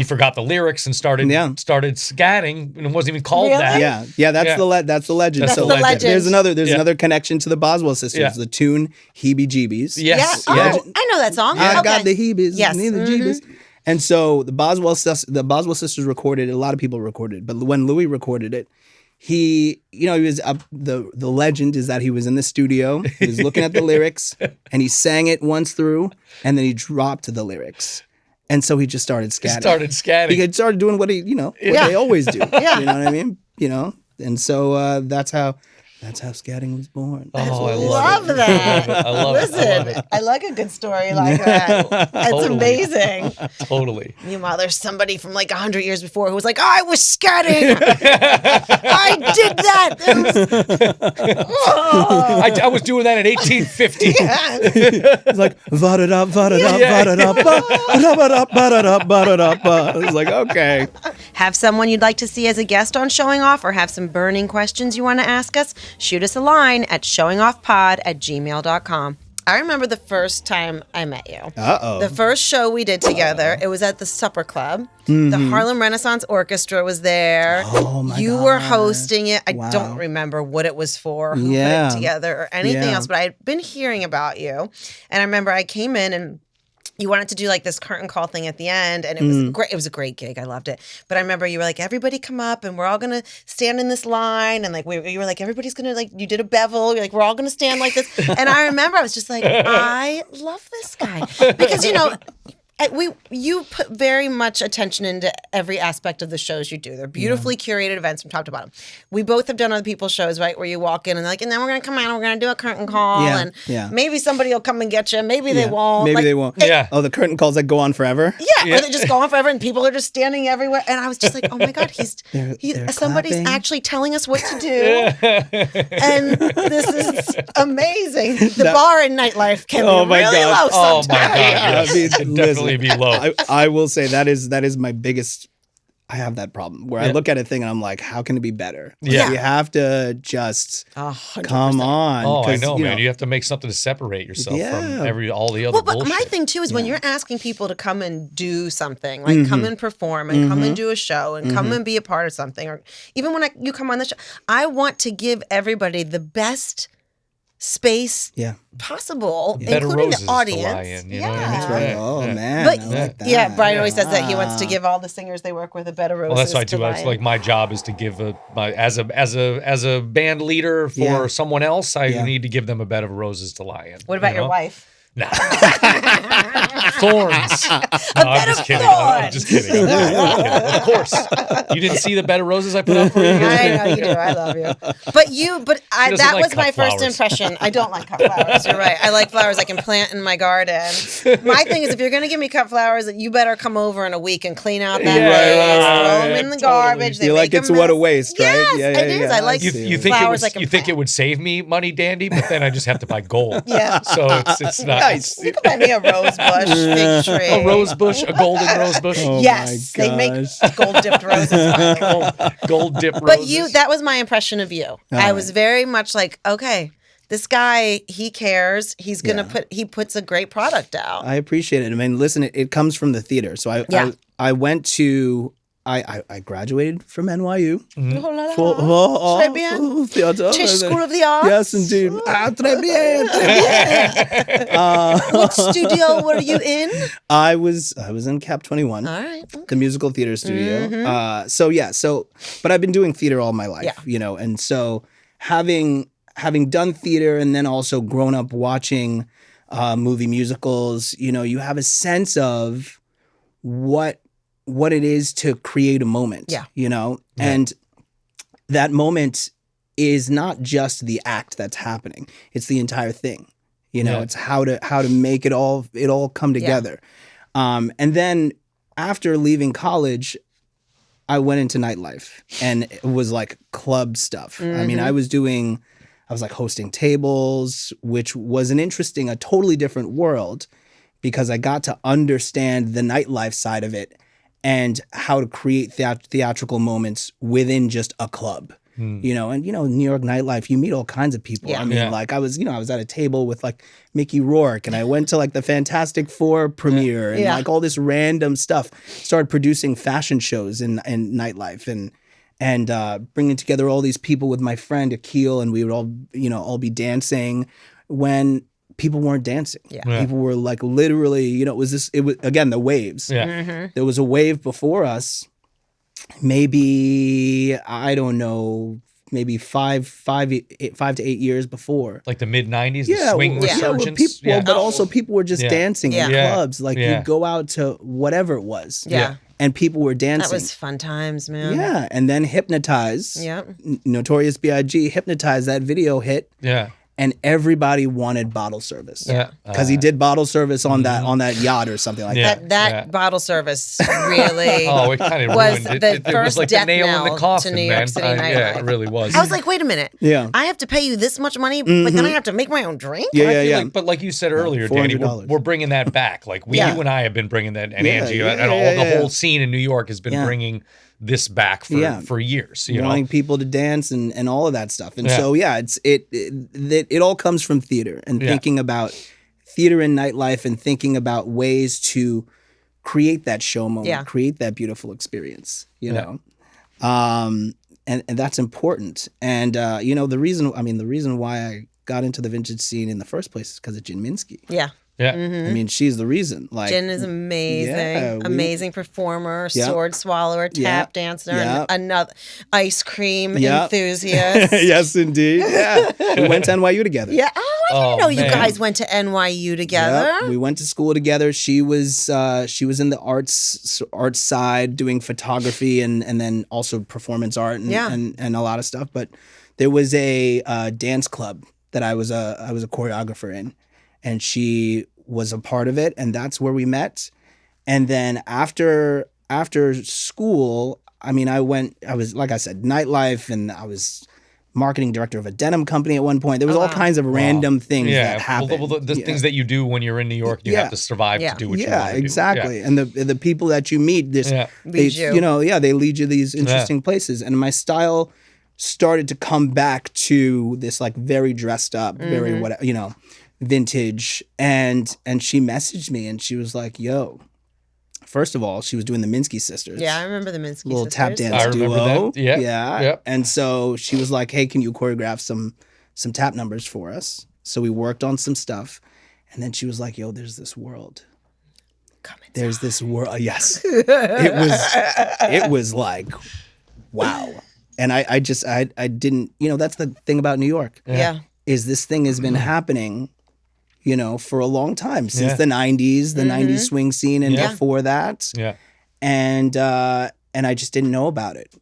forgot the lyrics and started scatting and it wasn't even called that. Yeah, that's the legend. That's the legend. There's another connection to the Boswell sisters. Yeah. The tune Heebie-Jeebies. Yes. Yeah. Oh, I know that song. I got the heebies. Yes. Jeebies. And so the Boswell sisters recorded it. A lot of people recorded it. But when Louis recorded it, he was the legend is that he was in the studio, he was looking at the lyrics, and he sang it once through, and then he dropped to the lyrics. And so he just started scatting. He started doing what what they always do. You know what I mean? You know, And so that's how scouting was born. Oh, I love that. I love Listen, I like a good story like that. It's Totally. amazing. Totally. Meanwhile, there's somebody from like 100 years before who was like, I was scatting. I did that. I was doing that in 1850. It's like it's like, okay. Have someone you'd like to see as a guest on Showing Off, or have some burning questions you want to ask us? Shoot us a line at showingoffpod@gmail.com. I remember the first time I met you. Uh-oh. The first show we did together, it was at the Supper Club. The Harlem Renaissance Orchestra was there. Oh, my You God. were hosting it. I Wow. don't remember what it was for, who put Yeah. it together, or anything Yeah. else, but I had been hearing about you. And I remember I came in and you wanted to do like this curtain call thing at the end, and it was great. It was a great gig. I loved it. But I remember you were like, everybody come up and we're all going to stand in this line. And like, you were like, everybody's going to like, you did a bevel. You're like, we're all going to stand like this. And I remember I was just like, I love this guy. Because, you know, you put very much attention into every aspect of the shows you do. They're beautifully curated events from top to bottom. We both have done other people's shows, right? Where you walk in and they're like, and then we're going to come out and we're going to do a curtain call. And maybe somebody will come and get you. Maybe they won't. Maybe like, they won't. Yeah. Oh, the curtain calls that go on forever? Yeah, or they just go on forever and people are just standing everywhere. And I was just like, oh my God, They're somebody's clapping. actually telling us what to do. And this is amazing. The bar and nightlife can Oh be my really God. low Oh sometimes. my God. Yes. I mean, It can definitely be low. I will say that is my biggest. I have that problem where I look at a thing and I'm like, how can it be better? Like, Yeah. you have to just 100%. come on. Oh, I 'cause, know, man. You have to make something to separate yourself from all the other Well, but bullshit. my thing too is when you're asking people to come and do something, like come and perform and come and do a show and come and be a part of something, or even when you come on the show, I want to give everybody the best space possible, Better including roses the to audience. lie in, you know what I mean? That's right. Yeah. Oh Yeah. man. But I like that. yeah, Brian always says that he wants to give all the singers they work with a bed of roses. Well, that's what I do. to lie It's in. like my job is to give as a band leader for someone else. I need to give them a bed of roses to lie in. What about you your know? wife? Nah. Thorns. No, I'm just kidding. I'm just kidding. Of course. You didn't see the bed of roses I put up for you? I know you do. I love you. But doesn't that like was cut my first flowers. impression. I don't like cut flowers. You're right. I like flowers I can plant in my garden. My thing is, if you're going to give me cut flowers, you better come over in a week and clean out that vase, throw them in the garbage. They You're like, make it's what a mess. waste, right? Yes, it is. I like You think flowers I it can would, you think plant. it would save me money, Dandy, but then I just have to buy gold. Yeah. So it's not Nice. You can buy me a rose bush, fig tree. a rose bush, a golden rose bush. Oh Yes, my they make gosh. gold dipped roses. Gold dip roses. But that was my impression of you. I was very much like, okay, this guy, he cares. He's gonna he puts a great product out. I appreciate it. I mean, listen, it comes from the theater. So I went to I graduated from NYU. Oh, la, la. For Très bien. theater. Tisch School of the Arts. Yes, indeed. Très bien, très bien. What studio were you in? I was in Cap 21. All right. The musical theater studio. But I've been doing theater all my life, and so having done theater and then also grown up watching movie musicals, you have a sense of what it is to create a moment, and that moment is not just the act that's happening. It's the entire thing. It's how to make it all come together. And then after leaving college, I went into nightlife, and it was like club stuff. I mean, I was like hosting tables, which was a totally different world, because I got to understand the nightlife side of it and how to create theatrical moments within just a club. And New York nightlife, you meet all kinds of people. I mean, like I was at a table with like Mickey Rourke, and I went to like the Fantastic Four premiere and like all this random stuff. Started producing fashion shows in nightlife and bringing together all these people with my friend Akil, and we would all be dancing when people weren't dancing. People were like literally, it was again the waves. There was a wave before us. Maybe I don't know, maybe 5 to 8 years before, like the mid '90s, the swing resurgence. But also people were just dancing in clubs. Like you'd go out to whatever it was. and people were dancing. That was fun times, man. Yeah, and then Hypnotize. Yeah. Notorious B.I.G. Hypnotize, that video hit. Yeah. And everybody wanted bottle service. Yeah. Because he did bottle service on that yacht or something like that. That bottle service really it kind of was ruined the it. first It was like death the nail in knell the coffin, to New man. York City nightlife. Yeah, it really was. I was like, wait a minute. Yeah. I have to pay you this much money, but then I have to make my own drink? Yeah. But like you said earlier, Danny, we're bringing that back. Like you and I have been bringing that, and Angie, and the whole scene in New York has been bringing this back for years. Wanting people to dance and all of that stuff. And so it all comes from theater and thinking about theater and nightlife and thinking about ways to create that show moment, create that beautiful experience, you know. And that's important. And the reason why I got into the vintage scene in the first place is because of Jen Minsky. Yeah. I mean, she's the reason. Like, Jen is amazing, amazing performer, sword swallower, tap dancer, and another ice cream enthusiast. Yes, indeed. Yeah, we went to NYU together. Yeah. I didn't know you guys went to NYU together. Yep. We went to school together. She was in the arts side doing photography and then also performance art and a lot of stuff. But there was a dance club that I was a choreographer in. And she was a part of it, and that's where we met. And then after school, I mean, I was, like I said, nightlife, and I was marketing director of a denim company at one point. There was all kinds of random things that happened. Well, the things that you do when you're in New York, you have to survive to do what you want to do. Exactly. And the people that you meet, they lead you these interesting places. And my style started to come back to this like very dressed up, very vintage, and she messaged me and she was like, yo, first of all, she was doing the Minsky sisters. Yeah, I remember the Minsky little sisters. tap dance duo. Yeah. And so she was like, hey, can you choreograph some tap numbers for us? So we worked on some stuff, and then she was like, yo, there's this world. There's this world. Yes. It was like, wow. And I didn't, that's the thing about New York. Yeah. Is this thing has been happening for a long time, since the 90s, the 90s swing scene and before that. Yeah. And I just didn't know about it.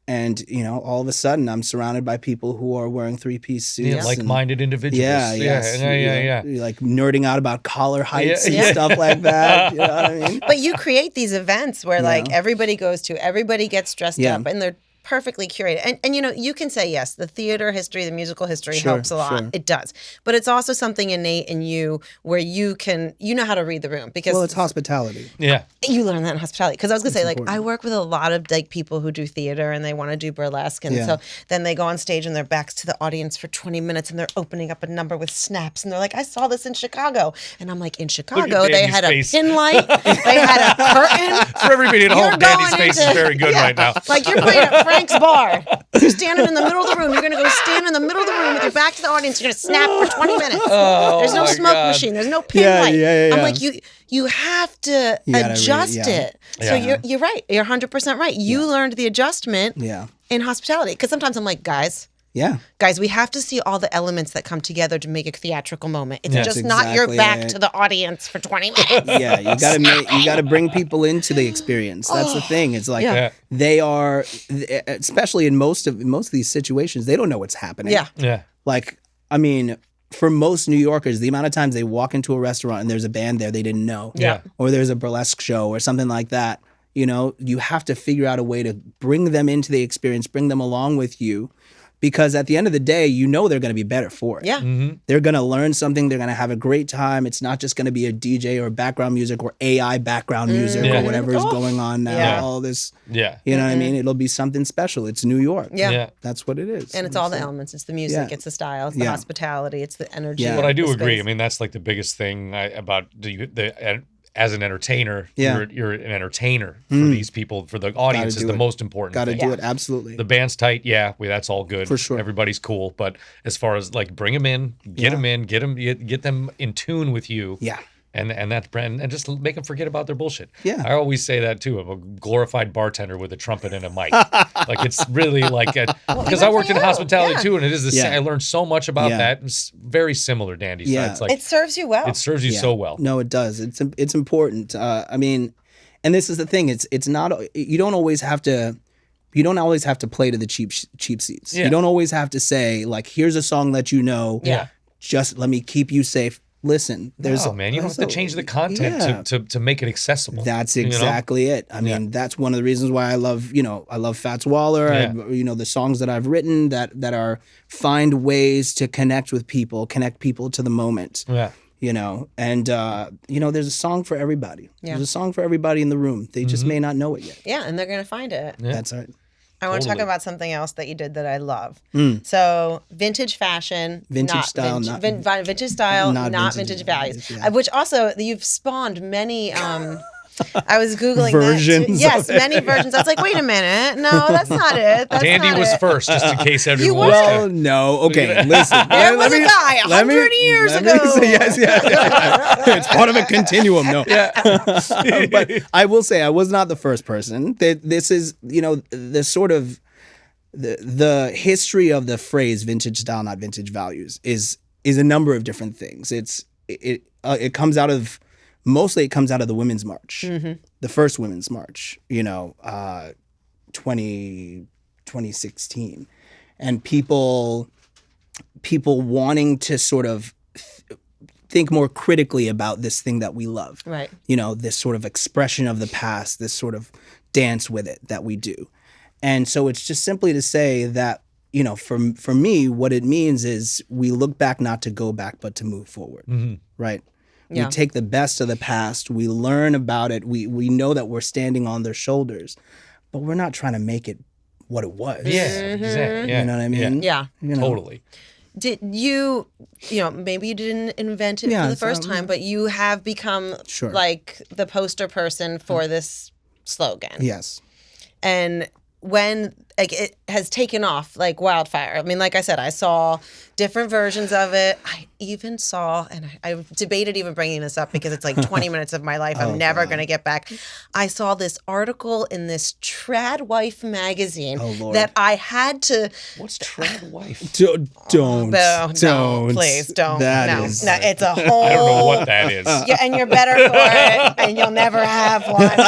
And, all of a sudden I'm surrounded by people who are wearing 3-piece suits. Yeah, like-minded individuals. Yeah. Like nerding out about collar heights and stuff like that. You know what I mean? But you create these events where like everybody goes to, everybody gets dressed up, and they're perfectly curated. And you can say, yes, the theater history, the musical history helps a lot. It does. But it's also something innate in you where you know how to read the room, because it's hospitality. Yeah. You learn that in hospitality. Because I was going to say, important. I work with a lot of like people who do theater and they want to do burlesque. And so then they go on stage and their backs to the audience for 20 minutes and they're opening up a number with snaps. And they're like, I saw this in Chicago. And I'm like, in Chicago, they had a pin light. They had a curtain. For everybody at home, Dandy's face is very good right now. Like you're playing at Frank's Bar. You're standing in the middle of the room. You're going to go stand in the middle of the room with your back to the audience. You're going to snap for 20 minutes. There's no smoke machine. There's no pin light. I'm like, you have to adjust it. So you're right. You're 100% right. You learned the adjustment in hospitality. Because sometimes I'm like, guys, we have to see all the elements that come together to make a theatrical moment. It's just not your back to the audience for 20 minutes. You gotta bring people into the experience. That's the thing. It's like they are, especially in most of these situations, they don't know what's happening. Yeah. Like, I mean, for most New Yorkers, the amount of times they walk into a restaurant and there's a band there they didn't know. Yeah. Or there's a burlesque show or something like that. You have to figure out a way to bring them into the experience, bring them along with you. Because at the end of the day, they're going to be better for it. Yeah. Mm-hmm. They're going to learn something. They're going to have a great time. It's not just going to be a DJ or background music or AI background music or whatever is going on now. Yeah. All this, you know what I mean? It'll be something special. It's New York. Yeah. That's what it is. And it's all the elements. It's the music. It's the style. It's the hospitality. It's the energy. Yeah. But I do agree. I mean, that's like the biggest thing about as an entertainer, you're an entertainer for these people, for the audience is the most important thing. Got to do it, absolutely. The band's tight, that's all good. For sure. Everybody's cool. But as far as like bring them in, get them in tune with you. Yeah. And that's and just make them forget about their bullshit. Yeah. I always say that too. I'm a glorified bartender with a trumpet and a mic. Like it's really like because I worked in hospitality too, and it is the same. I learned so much about that. It's very similar, Dandy. Yeah. It's like it serves you well. It serves you so well. No, it does. It's important. I mean, And this is the thing. It's not. You don't always have to play to the cheap seats. Yeah. You don't always have to say like, here's a song that you know. Yeah. Just let me keep you safe. Listen, there's you don't have to change the content to make it accessible. That's exactly it. I mean, that's one of the reasons why I love Fats Waller. Yeah. The songs that I've written that are find ways to connect with people, connect people to the moment. Yeah. And there's a song for everybody. Yeah. There's a song for everybody in the room. They just may not know it yet. Yeah, and they're gonna find it. Yeah. That's right. I want to talk about something else that you did that I love. So vintage fashion, vintage style, not vintage values. Yeah. Which also you've spawned many. I was googling versions. That too. Yes, many versions. I was like, wait a minute, no, that's not it. Dandy was first, just in case everyone. You Well, no. Okay, listen. There was a guy 100 years ago. Yes. It's part of a continuum. No. Yeah. But I will say I was not the first person. This is, the sort of the history of the phrase "vintage style, not vintage values" is a number of different things. It comes out of. Mostly it comes out of the Women's March, the first Women's March, 2016. And people wanting to sort of think more critically about this thing that we love. Right. This sort of expression of the past, this sort of dance with it that we do. And so it's just simply to say that, for me, what it means is we look back not to go back, but to move forward, right? Yeah. We take the best of the past. We learn about it. We know that we're standing on their shoulders, but we're not trying to make it what it was. Yeah, exactly. Yeah. You know what I mean? Yeah. Totally. Did you, maybe you didn't invent it for the first time, but you have become like the poster person for this slogan. Yes. And when it has taken off like wildfire. I mean, like I said, I saw different versions of it. I even saw, and I debated even bringing this up because it's like 20 minutes of my life I'm never going to get back. I saw this article in this Trad Wife magazine that I had to. What's Trad Wife? Don't. Please don't. No, it's a whole. I don't know what that is. Yeah, and you're better for it, and you'll never have one.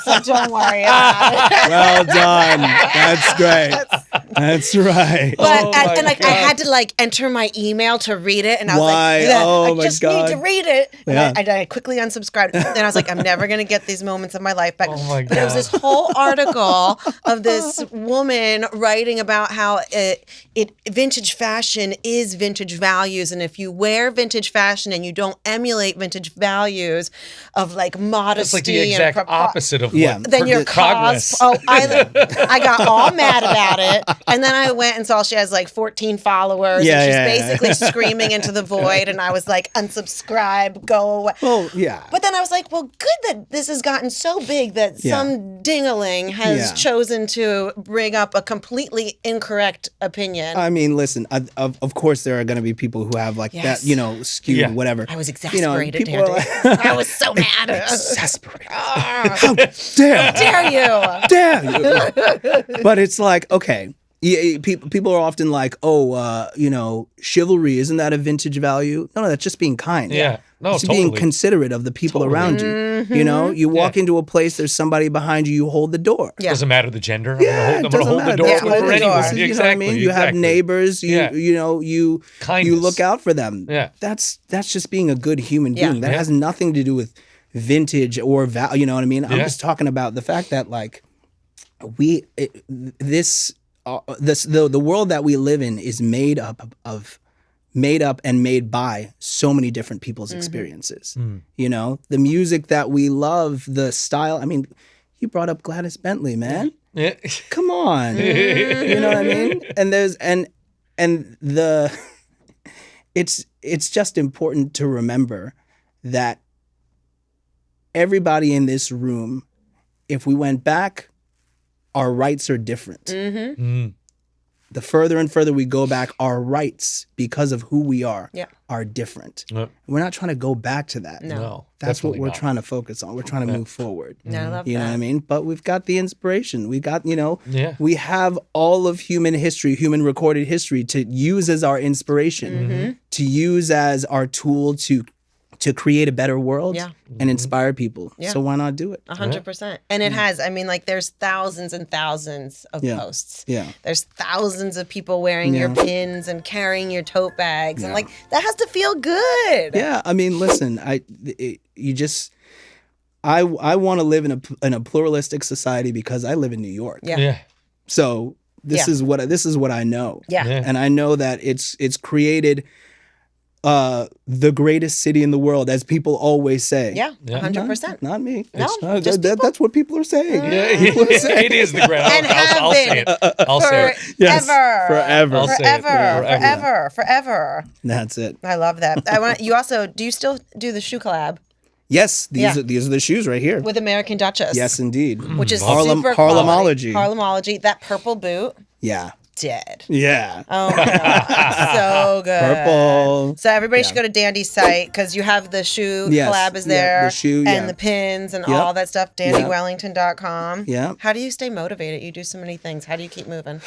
So don't worry about it. Well done. That's great. That's right. But I had to enter my email to read it, and I was I just need to read it. And I quickly unsubscribed. Then I was like, I'm never gonna get these moments of my life back. Oh my God. But it was this whole article of this woman writing about how vintage fashion is vintage values, and if you wear vintage fashion and you don't emulate vintage values of like modesty, it's like the exact opposite of then your progress. I got all mad about it, and then I went and saw she has like 14 followers, and she's basically screaming into the void, and I was like, unsubscribe, go away. Well, yeah. But then I was like, well, good that this has gotten so big that some dingaling has chosen to bring up a completely incorrect opinion. I mean, listen, of course there are going to be people who have like that, skewed whatever. I was exasperated. I was so mad. Exasperated. How dare you? Dare you? But it's like, okay, people are often like, chivalry, isn't that a vintage value? No, that's just being kind. Yeah. No, it's being considerate of the people around you. Mm-hmm. You walk into a place, there's somebody behind you it doesn't Doesn't matter the gender. Yeah, I'm gonna hold the door for anyone. Exactly. You know what I mean? You have neighbors. You look out for them. Yeah. That's just being a good human being. That has nothing to do with vintage or value. You know what I mean? I'm just talking about the fact that like the world that we live in is made up and made by so many different people's experiences. The music that we love, the style. I mean, you brought up Gladys Bentley, man. Yeah. Come on. You know what I mean? And it's just important to remember that everybody in this room, if we went back, our rights are different. The further and further we go back, our rights, because of who we are different. We're not trying to go back to that. No. That's what we're trying to focus on. We're trying to move forward. No, I love you know what I mean? But we've got the inspiration. We got, we have all of human history, human recorded history to use as our inspiration, to use as our tool to to create a better world Yeah. and inspire people. Yeah. So why not do it? 100%. And it has, I mean, like there's thousands and thousands of posts. Yeah. There's thousands of people wearing your pins and carrying your tote bags. And like, that has to feel good. Yeah. I mean, listen, I want to live in a pluralistic society because I live in New York. Yeah. So this is what I know. Yeah. And I know that it's created the greatest city in the world, as people always say. Yeah, 100%. Not me. No, It's not, just that's what people are saying. It is the greatest. And I'll say it. I'll say it. Yes, Forever. I'll say it. Forever. That's it. I love that. You also, do you still do the shoe collab Yes, these are the shoes right here. with American Duchess? Yes, indeed. Which is Harlem super quality. Harlemology. Harlemology. That purple boot, Yeah. dead. Yeah. Oh my god, so good. Purple. So everybody should go to Dandy's site because you have the shoe collab is there, the shoe, and the pins and all that stuff. DandyWellington.com. Yeah. How do you stay motivated? You do so many things. How do you keep moving?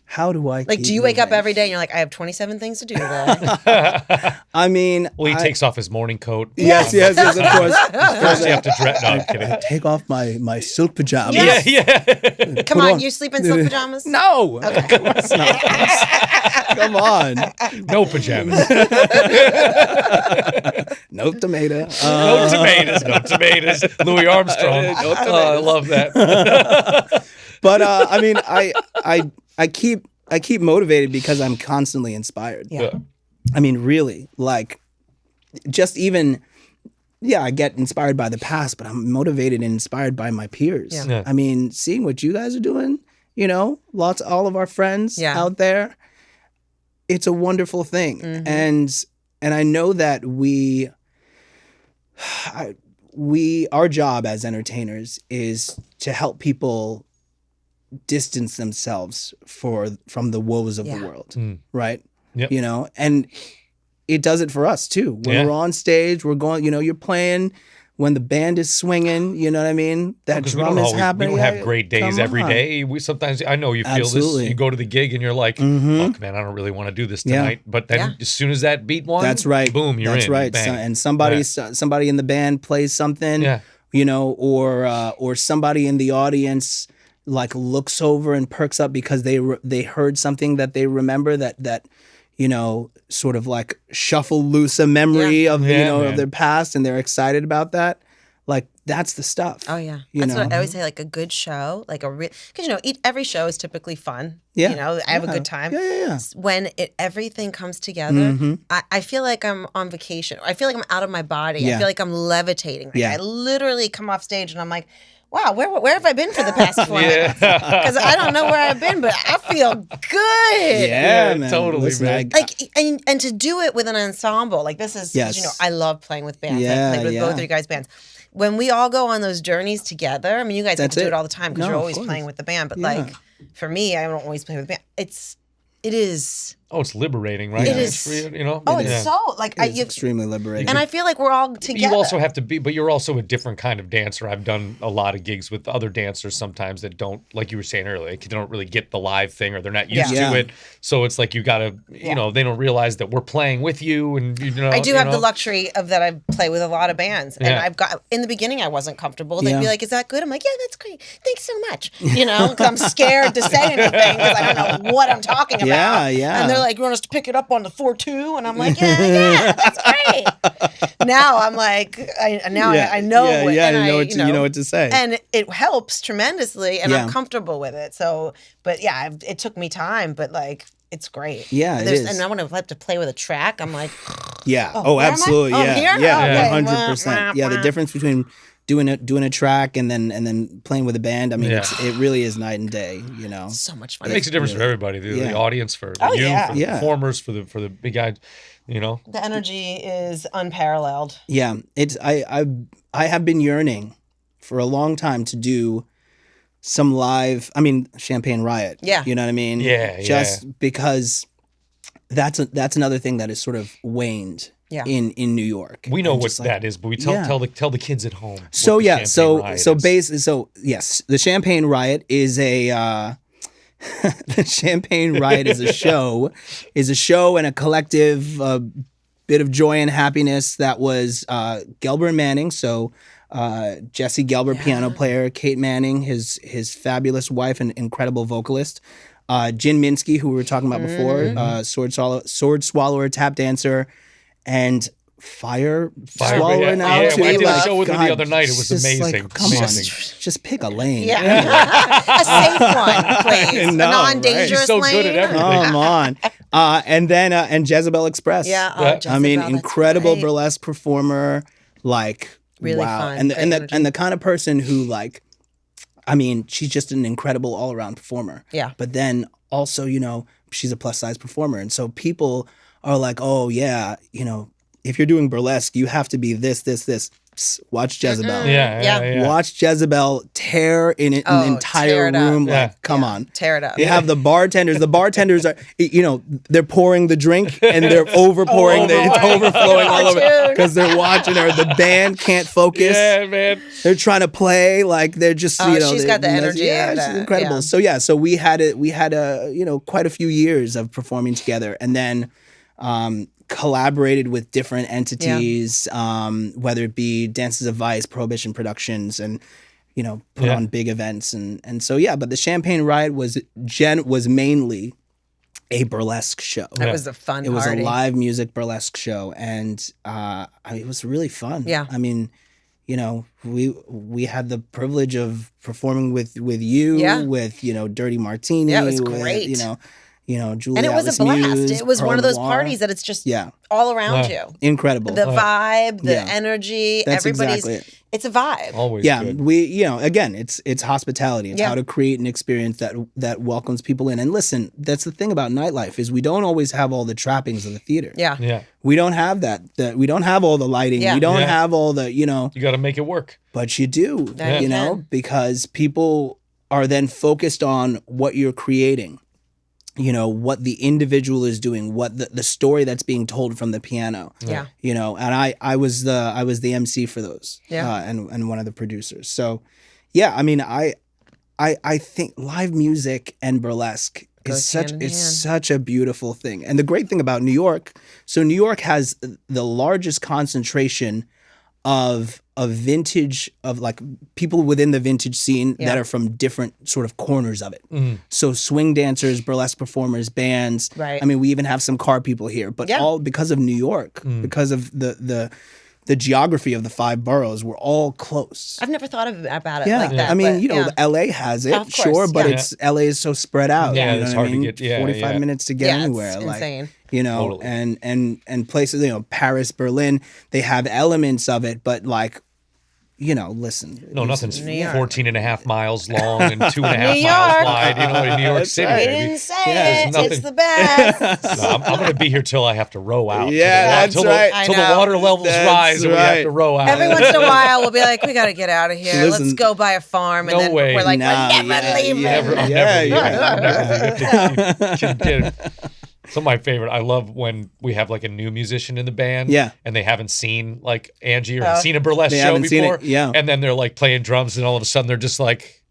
How do I Like, keep do you wake up moving? every day and you're like, I have 27 things to do today? I mean, Well, he takes off his morning coat. yes, of course. First, you have to dress. No, I'm kidding. Take off my silk pajamas. Yes. Yeah. Come on, you sleep in silk pajamas? No. Of course not. Come on. No pajamas. No tomato. No tomatoes. No tomatoes. Louis Armstrong. No I love that. But I mean, I keep motivated because I'm constantly inspired. Yeah. I mean, really, like, just even, I get inspired by the past, but I'm motivated and inspired by my peers. Yeah. Yeah. I mean, seeing what you guys are doing, all of our friends out there, it's a wonderful thing. And I know that our job as entertainers is to help people distance themselves from the woes of the world, right? Yep. And it does it for us too. When we're on stage, we're going, you're playing when the band is swinging, you know what I mean? That drum is happening. We don't have great days every day. We sometimes, I know you feel Absolutely. this, you go to the gig and you're like, fuck man, I don't really want to do this tonight. But then as soon as that beat one, That's right. boom, you're That's in. right. Bang. And somebody in the band plays something, or somebody in the audience like looks over and perks up because they heard something that they remember that sort of like shuffle loose a memory of of their past, and they're excited about that. Like, that's the stuff. Oh yeah, that's what I always say. Like a good show, like because every show is typically fun. Yeah, I have a good time. Yeah. When everything comes together, I feel like I'm on vacation. I feel like I'm out of my body. Yeah. I feel like I'm levitating. Like, Yeah. I literally come off stage and I'm like, wow, where have I been for the past 4 minutes? Because I don't know where I've been, but I feel good. Yeah, man. totally, Listen, man. Like and to do it with an ensemble, like this is, Yes. I love playing with bands, Yeah, like with both of you guys' bands. When we all go on those journeys together, I mean, you guys get That's to do it. it all the time because No, you're of always course. playing with the band. But Yeah. like for me, I don't always play with the band. It is. Oh, it's liberating, right? It It's is. free, Oh, it's so like It's extremely liberating. and I feel like we're all together. You also have to be, but you're also a different kind of dancer. I've done a lot of gigs with other dancers sometimes that don't, like you were saying earlier, they don't really get the live thing or they're not used Yeah. to it. So it's like you got to, they don't realize that we're playing with you. And, I do have the luxury of that. I play with a lot of bands, and Yeah. I've got in the beginning I wasn't comfortable. They'd Yeah. be like, "Is that good?" I'm like, "Yeah, that's great. Thanks so much." Because I'm scared to say anything because I don't know what I'm talking about. Yeah. And they're like, "You want us to pick it up on the 4/2?" And I'm like, "Yeah, that's great." Now I'm like, I know. And you know what to say. and it helps tremendously, and I'm Yeah. comfortable with it. So, but yeah, it took me time, but like. It's great. Yeah, it is. And I want to play with a track. I'm like, Yeah. Oh, where am I? Absolutely. Oh, Yeah. here? Yeah. Okay. 100%. Yeah. The difference between doing a track and then playing with a band. I mean, it really is night and day. so much fun. It makes a difference for everybody, the audience, for Oh, you, yeah. for the performers, for the big guys, The energy is unparalleled. Yeah. I have been yearning for a long time to do some live. I mean, Champagne Riot. Yeah. You know what I mean? Yeah. Just because that's another thing that is sort of waned. Yeah. In New York. we know And what just like- that is, but we tell the kids at home. So what the yeah, Champagne so Riot so is. basically, so yes, the Champagne Riot is a the Champagne Riot is a show and a collective bit of joy and happiness. That was Gelber Manning. So Jesse Gelber, piano player, Kate Manning, his fabulous wife and incredible vocalist. Jin Minsky, who we were talking about before, sword swallower, tap dancer, and fire swallower now too. I did a show with her the other night. It was amazing. Like, come on, just pick a lane. A safe one, please. A non-dangerous She's so lane. good at everything. Come on. And then and Jezebel Express. I mean, incredible burlesque performer. Like, really wow. fun. And the kind of person who, like, I mean, she's just an incredible all-around performer. Yeah. But then also, you know, she's a plus-size performer. And so people are like, oh, yeah, you know, if you're doing burlesque, you have to be this. Psst, watch Jezebel. Yeah. Watch Jezebel tear in an entire room. Like, come on. Tear it up. You have the bartenders. The bartenders are, you know, they're pouring the drink and they're over-pouring. It's overflowing all over because they're watching her. The band can't focus. Yeah, man. They're trying to play. Like, they're just, you know. She's got the energy. Yeah, she's incredible. So we had you know, quite a few years of performing together. And then collaborated with different entities, whether it be Dances of Vice, Prohibition Productions, and, you know, put on big events. And so, but the Champagne Riot was mainly a burlesque show. It was a fun It was party. a live music burlesque show. And it was really fun. Yeah. I mean, you know, we had the privilege of performing with you, with, you know, Dirty Martini. Yeah, it was with, great. you know, Julie And it was Atlas a blast. Muse, It was Pearl one of those Noir. parties that it's just all around you. Incredible. The vibe, the energy, That's everybody's exactly it. It's a vibe. Always good. We, you know, again, it's hospitality. It's how to create an experience that welcomes people in. And listen, that's the thing about nightlife is we don't always have all the trappings of the theater. Yeah. We don't have that. We don't have all the lighting. We don't have all the, you know. You got to make it work. But you do, you know, because people are then focused on what you're creating. You know, what the individual is doing, what the story that's being told from the piano. Yeah. You know, and I was the MC for those. Yeah. And one of the producers. So, yeah, I mean, I think live music and burlesque is such a beautiful thing. And the great thing about New York, so New York has the largest concentration of vintage, of like people within the vintage scene that are from different sort of corners of it. So swing dancers, burlesque performers, bands. Right. I mean, we even have some car people here, but all because of New York, because of the geography of the 5 boroughs, we're all close. I've never thought about it like that. I mean, but, you know, LA has it, Of course, sure, but it's LA is so spread out. Yeah, you know it's what hard I mean? to get. 45 minutes to get anywhere. It's like, insane. You know, Totally. and places, you know, Paris, Berlin, they have elements of it, but like, you know, listen. No, nothing's New York. 14 and a half miles long and 2.5 miles York. wide, you know, in New York City. We baby. didn't say there's it. nothing- It's the best. No, I'm going to be here till I have to row out. Yeah, that's right. Till the I know. water levels That's rise and we have right. to row out. Every once in a while, we'll be like, we got to get out of here. Listen, Let's go by a farm. And no then way. we're like, Nah, we're never leaving. I'm never leaving. Some of my favorite, I love when we have like a new musician in the band, and they haven't seen like Angie or seen a burlesque They show haven't seen before, it, and then they're like playing drums, and all of a sudden they're just like,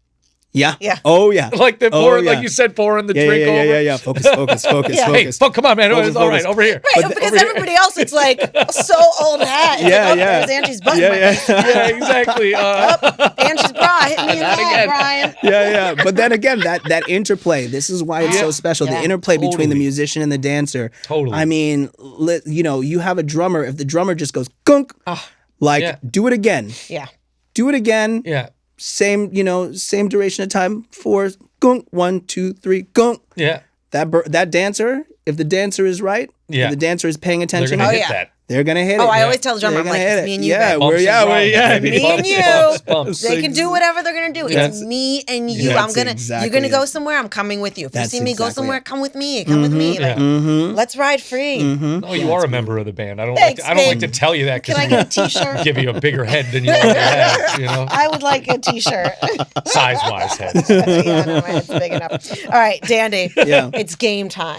Yeah. Oh, yeah. like they're pouring, like you said, pouring the drink over. Yeah. Focus. Hey, come on, man! Focus, All right, focus. over here. Right, because everybody else, it's like so old hat. It's like, there's Angie's butt. Yeah, exactly. Angie's bra hit me in the head, Brian. Yeah. But then again, that interplay, this is why it's so special. The interplay between the musician and the dancer. Totally. I mean, you know, you have a drummer. If the drummer just goes gunk, do it again. Yeah. Do it again. Yeah. Same duration of time. 4 gunk. 1, 2, 3 gunk. Yeah. That dancer, if the dancer is right, if the dancer is paying They're attention, gonna hit that. they're gonna hit it. I always tell the drummer, They're I'm like, gonna hit it's me it. and you, Yeah, babe. we're Me and you. Bumps. They can do whatever they're gonna do. It's me and you. That's You're gonna go somewhere. I'm coming with you. If you see me go somewhere, come with me. Come with me. Like, let's ride free. No, you are a member of the band. I don't Thanks, like to tell you that Can I because get a T-shirt? give you a bigger head than you already have. You know, I would like a T-shirt. size-wise head. Yeah, no, it's big enough. All right, Dandy. Yeah. It's game time.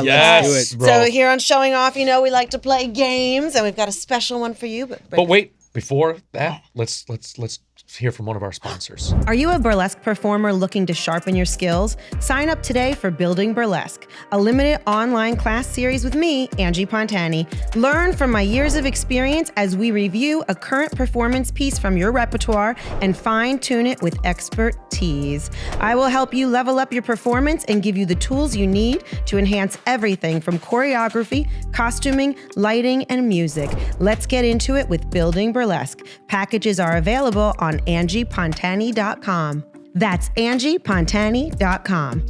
Yes, let's do it. bro. So here on Showing Off, you know we like to play games, and we've got a special one for you. But wait, before that, let's hear from one of our sponsors. Are you a burlesque performer looking to sharpen your skills? Sign up today for Building Burlesque, a limited online class series with me, Angie Pontani. Learn from my years of experience as we review a current performance piece from your repertoire and fine-tune it with expertise. I will help you level up your performance and give you the tools you need to enhance everything from choreography, costuming, lighting, and music. Let's get into it with Building Burlesque. Packages are available on AngiePontani.com. That's AngiePontani.com.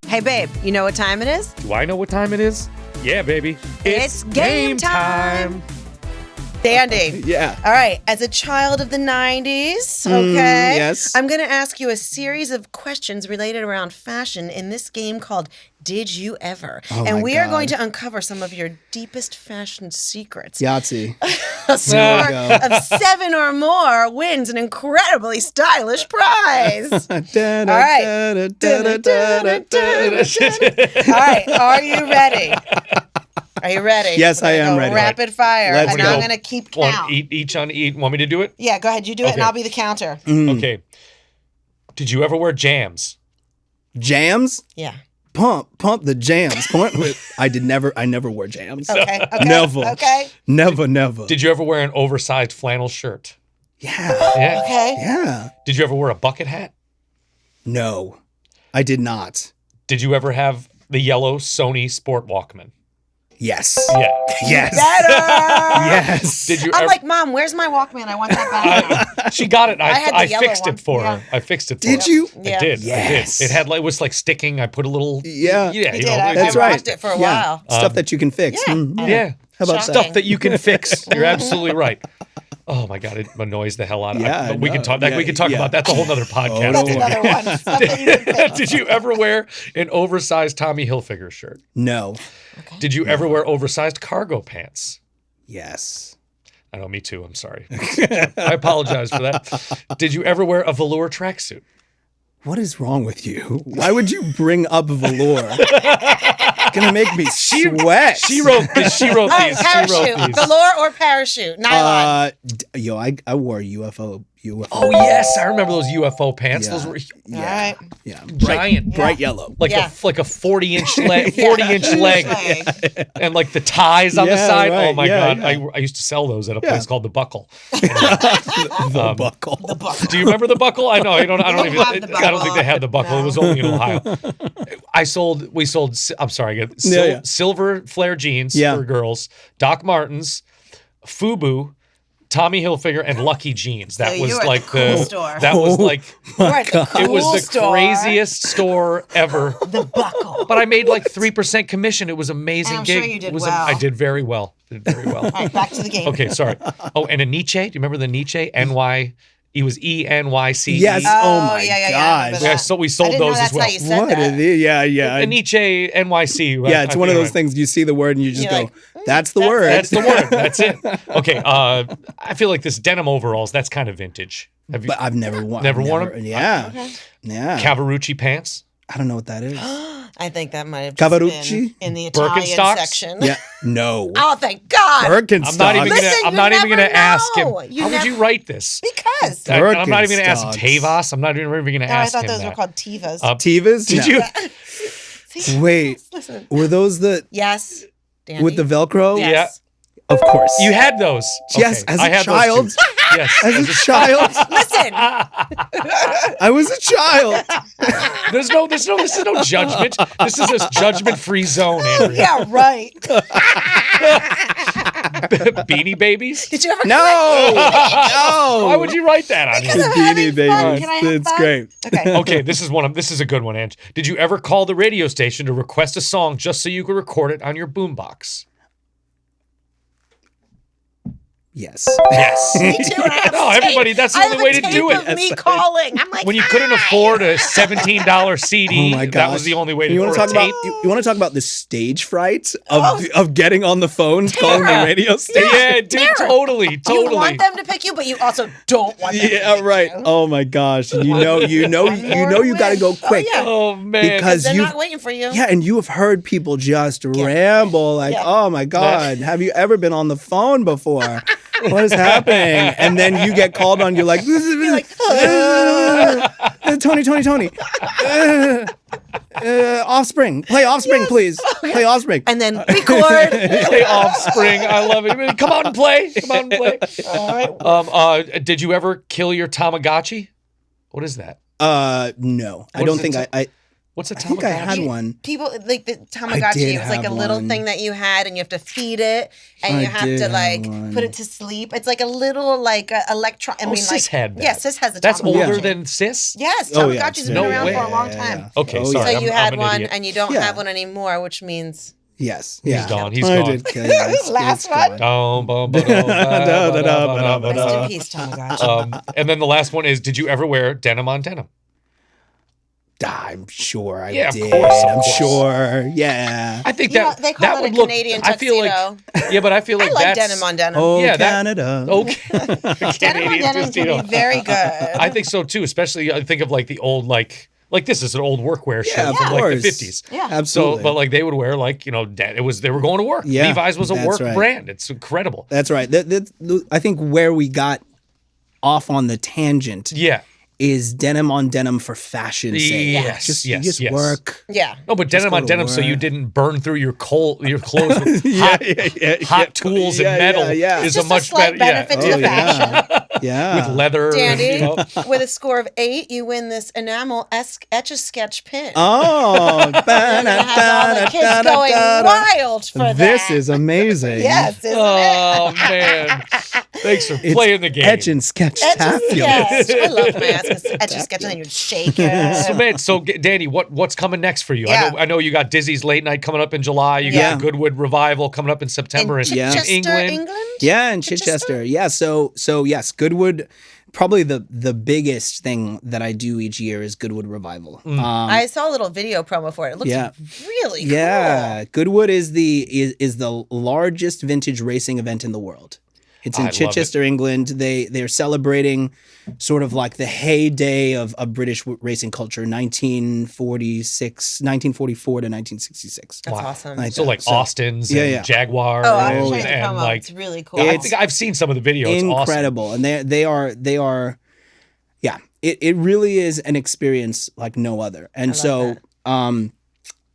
Hey, babe, you know what time it is? Do I know what time it is? Yeah, baby. It's game time. Dandy. Yeah. All right. As a child of the 90s, okay? Yes. I'm going to ask you a series of questions related around fashion in this game called Did You Ever? Oh and my we are God. going to uncover some of your deepest fashion secrets. Yahtzee. A score of 7 or more wins an incredibly stylish prize. All right. All right. Are you ready? Are you ready? Yes, I am ready. Rapid fire. Let's and go. I'm going to keep count. Each on each. Want me to do it? Yeah, go ahead. You do it, and Okay. I'll be the counter. Okay. Did you ever wear jams? Jams? Yeah. Pump the jams. I never wore jams. Okay. Never. Okay. Never. Did you ever wear an oversized flannel shirt? Yeah. Yeah. Okay. Yeah. Did you ever wear a bucket hat? No, I did not. Did you ever have the yellow Sony Sport Walkman? Yes. Yeah. Yes. Better. Yes. Did you I'm ever? like, Mom, where's my Walkman? I want that back. She got it. I had the I yellow fixed one. it for Yeah. her. I fixed it for Did her. you? Yeah. I did. Yes. I did. It was like sticking. I put a little. Yeah. Yeah. You You did. know, I That's rocked right. it for a while. Stuff that you can fix. Yeah. Yeah. How about Shocking. that? Stuff that you can fix. You're absolutely right. Oh my God, it annoys the hell out of me. Yeah, But we I can know. talk. That we can talk Yeah. about. That's a whole nother podcast. That's don't another one. Stuff that you can fix. Did you ever wear an oversized Tommy Hilfiger shirt? No. Did you ever wear oversized cargo pants? Yes. I know, me too. I'm sorry. I apologize for that. Did you ever wear a velour tracksuit? What is wrong with you? Why would you bring up velour? Gonna make me sweat. She wrote this. She wrote Oh, these. She parachute. wrote these. Velour or parachute? Nylon. I wore UFO. Oh yes, I remember those UFO pants. Yeah. Those were All right. Yeah. giant, Bright yellow. like Yeah. a 40-inch leg, 40-inch Huge leg, leg. and like the ties on the Yeah, side. right. Oh my Yeah, God, yeah. I used to sell those at a Yeah. place called the Buckle. The buckle. The buckle. Do you remember the Buckle? I know. I don't They even. have the I don't Buckle. think they had the Buckle. No. It was only in Ohio. We sold. I'm sorry. Again, Yeah. silver flare jeans Yeah. for girls, Doc Martens, FUBU, Tommy Hilfiger, and Lucky Jeans. That So was you were at like the cool store. That was like. You're at the cool It was the store. craziest store ever. The Buckle. But I made like 3% commission. It was amazing. And I'm gig. sure you did It was well. I did very well. All right, back to the game. Okay, sorry. Oh, and a Nietzsche. Do you remember the Nietzsche? NY. He was ENYCE. Yes. Oh my yeah, I gosh. remember Yeah, that. so we I sold didn't know those that's as well. how you said What that. is it? Yeah. A Nietzsche NYC. Yeah, it's one of those Anyway, things you see the word and you just You're go, like, that's the that's word. That's the word. That's it. Okay. I feel like this denim overalls. That's kind of vintage. Have you But I've never worn. Never worn 'em? Yeah. Okay. Yeah. Cavarucci pants? I don't know what that is. I think that might have just Cavarucci? been in the Italian Birkenstocks? section. Yeah. No. Oh, thank God. Birkenstocks. I'm not even gonna. Listen, I'm you not even never gonna ask him. know. You How would never- you write this? Because. I'm not even gonna ask Birkenstocks. Tavas. I'm not even gonna Oh, I ask thought him those that. were called Tivas. Tivas? Did No. you? See? Wait. Listen. Were those the Yes. Dandy. with the Velcro? Yes. Yeah. Of course. You had those. Yes, Okay. as a I had child. Those too. Yes. As a child. Listen. I was a child. This is no judgment. This is a judgment-free zone, Andrea. Yeah, right. Beanie Babies? Did you ever? No. No. Why would you write that on The Because here? I'm Beanie having fun. Babies. Can I have It's fun? great. Okay. Okay, this is a good one, Ange. Did you ever call the radio station to request a song just so you could record it on your boombox? Yes. Yes. Me too. And I have No, tape. everybody, that's the I only have way a to do tape it. of me calling. I'm like, When you couldn't "Hi." afford a $17 CD, Oh my that gosh. was the only way to You do want to it. talk about you want to talk about the stage fright of getting on the phone calling the radio station? Yeah, dude, Terror. totally. You want them to pick you, but you also don't want them to Yeah, pick right. you. Oh my gosh. You know you got to go quick. yeah. Oh, man. Because They're you not waiting for you. Yeah, and you have heard people just ramble like, Yeah. "Oh my god, have you ever been on the phone before?" What is happening? And then you get called on. You're like, Tony. Offspring. Play Offspring, please. Play Offspring. And then record. Play Offspring. I love it. Come out and play. All right. Did you ever kill your Tamagotchi? What is that? No. I don't think I What's a Tamagotchi? I think I had one. People like the Tamagotchi. It was like a little thing that you had, and you have to feed it, and you have to like put it to sleep. It's like a little like electron. I mean, Sis had that. Yeah, Sis has a Tamagotchi. That's older than Sis? Yes, Tamagotchi's been around for a long time. Okay, sorry. So you had I'm an one, idiot. and you don't have one anymore, which means Yes. He's gone. He's gone. Last one. Rest in peace, Tamagotchi. And then the last one is: did you ever wear denim on denim? I'm sure I Yeah, did. of course. I'm sure. Yeah. I think You know, that they call that it would a look. Canadian I feel tuxedo. like. Yeah, but I feel like I like that's denim on denim. Oh, Yeah, Canada. Okay. Denim on Canadian denim tuxedo. can be very good. I think so too. Especially I think of like the old like this is an old workwear shirt Yeah, from of like course. the 50s. Yeah. Absolutely. So, but like they would wear like they were going to work. Yeah, Levi's was a that's work right. brand. It's incredible. That's right. I think where we got off on the tangent Yeah. is denim on denim for fashion's sake. Yes, You just yes. work. Yeah. No, but denim go on to denim so you work. didn't burn through your clothes with hot tools and metal is Just a much slight better benefit to the fashion. Yeah. with leather. Dandy, You know? with a score of 8, you win this enamel Etch-a-Sketch pin. Oh, You're gonna have all the kids going wild for that. This is amazing. Yes, isn't Oh man! Thanks for playing the game. Etch and sketch it? fabulous. Etch-a-Sketch. I love when I ask Etch-a-Sketch and then you'd shake it. So man, Danny, what's coming next for you? Yeah. I know you got Dizzy's late night coming up in July. You got Yeah. the Goodwood revival coming up in September In in Chichester, England. Yeah, in Chichester. Yeah, so yes, Goodwood. Probably the biggest thing that I do each year is Goodwood Revival. I saw a little video promo for it. It looks really cool. Yeah, Goodwood is the largest vintage racing event in the world. It's in I love Chichester, England. They're celebrating sort of like the heyday of British racing culture, 1944 to 1966. That's awesome. Like So that. like Austins and Jaguars Oh, I'm trying to and come up. like It's really cool. I think I've seen some of the video. It's incredible, and they are yeah. It really is an experience like no other. And so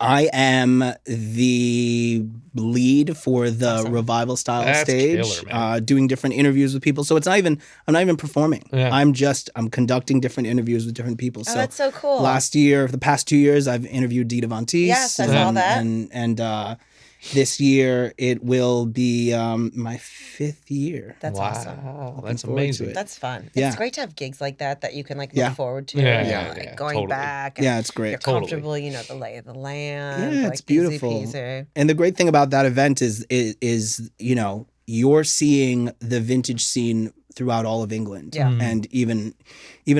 I am the lead for the revival style That's stage, killer, man. doing different interviews with people. So I'm not even performing. Yeah. I'm conducting different interviews with different people. Oh, that's so cool. The past 2 years, I've interviewed Dita Von Teese. Yes, I saw that. And this year it will be my 5th year. That's awesome. Wow, that's forward to amazing. it. That's fun. Yeah. It's great to have gigs like that you can like Yeah. look forward to. Yeah, and, yeah, like, yeah, going totally. back. And Yeah, it's great. You're Totally. comfortable. You know the lay of the land. Yeah, like, it's beautiful. Easy peasy. And the great thing about that event is you know, you're seeing the vintage scene throughout all of England. Yeah. And even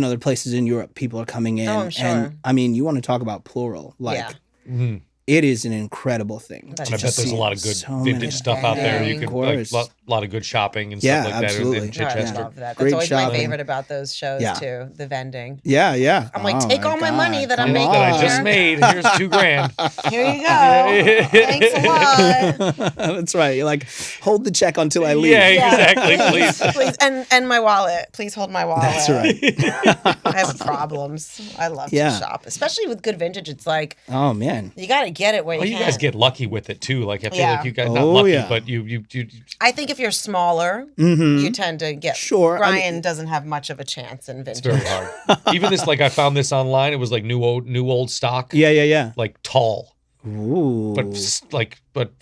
other places in Europe, people are coming in. Oh, I'm sure. And I mean, you want to talk about plural. Like Yeah. it is an incredible thing. That's to I bet just there's a see lot of good so many vintage stuff out there. You Of can course. like a lot of good shopping and Yeah, stuff like absolutely. that in I Chichester. love that. That's Great always my shopping. favorite about those shows Yeah. too. The vending. Yeah. I'm like, Oh take all my money God, that I'm come making That I on. just made. Here's $2,000. Here you go. Thanks a lot. That's right. You're like, hold the check until I leave. Yeah, exactly. Please. Please. And my wallet. Please hold my wallet. That's right. I have problems. I love to shop, especially with good vintage. It's like Oh man. you got to get it where Well, you you can. guys get lucky with it too. Like I feel Yeah. like you guys not Oh, lucky, yeah. but you I think if you're smaller, Mm-hmm. you tend to get. Sure, I Brian mean- doesn't have much of a chance in vintage. it's very hard. Even this, like I found this online. It was like new old stock. Yeah. Like tall, Ooh. but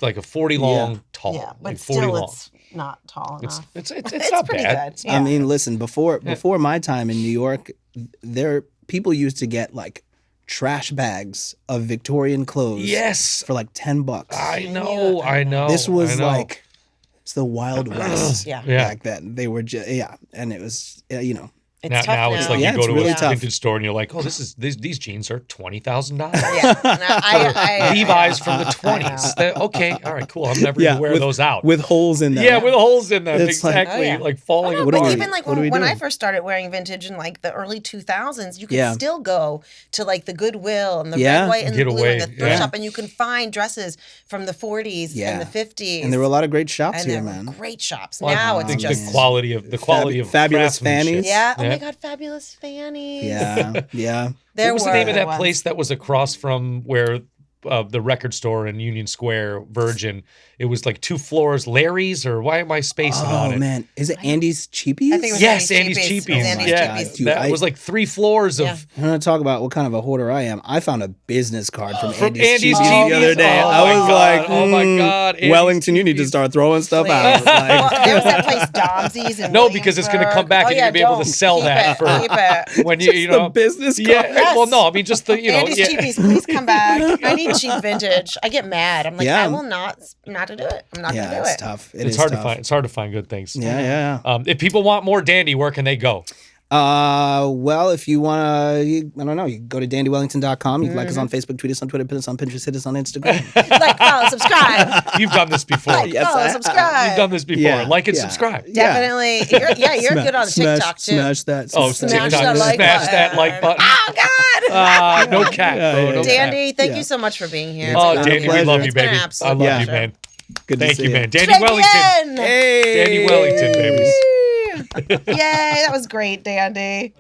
like a 40 long tall. Yeah, but like 40 still, long. it's not tall enough. It's It's not pretty bad. good. Yeah. I mean, listen, before my time in New York, people used to get like trash bags of Victorian clothes Yes, for like $10. I know. This was I know. like it's the Wild West Yeah. Yeah. back then. They were and it was you know, Now it's like Yeah, you go it's to really a tough. vintage store and you're like, oh, these jeans are $20,000. Yeah. I Levi's from the 20s. Okay, all right, cool. I'm never gonna wear those out with holes in them. Yeah, with holes in them. It's like- Exactly, like falling No, apart. but even like what are we when I doing? first started wearing vintage in like the early 2000s, you could still go to like the Goodwill and the red, white, and the Get blue away, and the thrift yeah. shop, and you can find dresses from the 40s and the 50s. And there were a lot of great shops and here, there man. were great shops. Well, Now I it's think just the quality of Fabulous craftsmanship. Fannies. yeah. Oh my God, Fabulous Fannies. Yeah. What was the name of that ones. place that was across from where the record store in Union Square, Virgin? It was like 2 floors. Larry's, or why am I spacing on it? Oh man, is it Andy's Cheapies? I think it was Yes, Andy's Andy's Cheapies. Cheapies. Andy's Yeah, Cheapies. Dude, that was like 3 floors of. Yeah. I'm gonna talk about what kind of a hoarder I am. I found a business card from Andy's Andy's Cheapies the other Cheapies? day. Oh I my was God. like, Oh my God, Andy's Wellington, you need to Cheapies. start throwing stuff out. Well, Like, there was that place Domsey's in No, because it's going to come back and you're going to be able to sell Keep that it, for keep it. when you know the business card. Yeah, well, no, I mean just the Andy's yeah. Cheapies, please come back. I need cheap vintage. I get mad. I'm like, Yeah. I will not to do it. I'm not Yeah, gonna do it's it. tough. It's hard to find. It's hard to find good things. Yeah. If people want more Dandy, where can they go? Well, if you want to, I don't know, you can go to dandywellington.com. You can like us on Facebook, tweet us on Twitter, put us on Pinterest, hit us on Instagram. Like, follow, subscribe. You've done this before. Like, Yes, follow, I- subscribe. You've done this before. Yeah, Like and yeah. subscribe. Definitely. You're good on TikTok too. Smash that. Oh, Smash TikTok. that like Smash button. that like button. Oh God. No cat, bro. No cat. Dandy, thank Yeah. you so much for being here. Oh, It's been Dandy, we pleasure. love you, It's been an baby. I absolute love you, pleasure. man. Good to Thank see you, man. Dandy Again. Wellington. Hey. Dandy Wellington, babies. Yay, that was great, Dandy.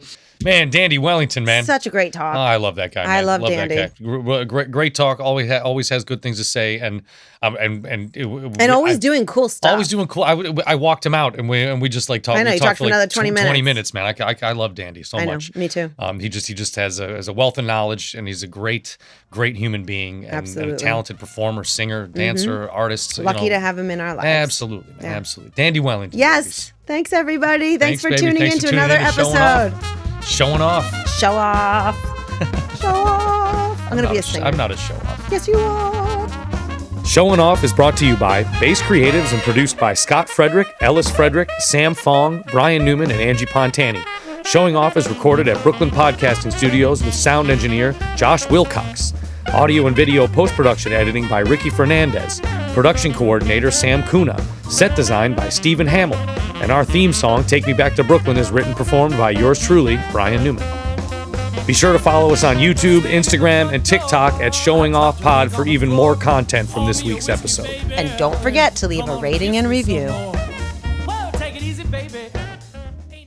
Man, Dandy Wellington, man. Such a great talk. Oh, I love that guy. Man. I love Dandy. Dandy. That guy. Great talk. Always has good things to say, and always doing cool stuff. Always doing cool. I walked him out, and we just like talked. I know, we you talked for like another 20 minutes. 20 minutes, man. I love Dandy so I know, much. me too. He just has a wealth of knowledge, and he's a great human being, and a Absolutely. talented performer, singer, dancer, artist. Lucky to have him in our lives. Absolutely, man, absolutely. Dandy Wellington. Yes. babies. Thanks, everybody. Thanks for baby. tuning Thanks in for to tuning another in, showing episode. Showing off. Show off. Show off. I'm going to be a singer. I'm not a show off. Yes, you are. Showing Off is brought to you by Base Creatives and produced by Scott Frederick, Ellis Frederick, Sam Fong, Brian Newman, and Angie Pontani. Showing Off is recorded at Brooklyn Podcasting Studios with sound engineer Josh Wilcox. Audio and video post-production editing by Ricky Fernandez. Production coordinator Sam Kuna. Set design by Stephen Hamill. And our theme song, Take Me Back to Brooklyn, is written and performed by yours truly, Brian Newman. Be sure to follow us on YouTube, Instagram, and TikTok at Showing Off Pod for even more content from this week's episode. And don't forget to leave a rating and review.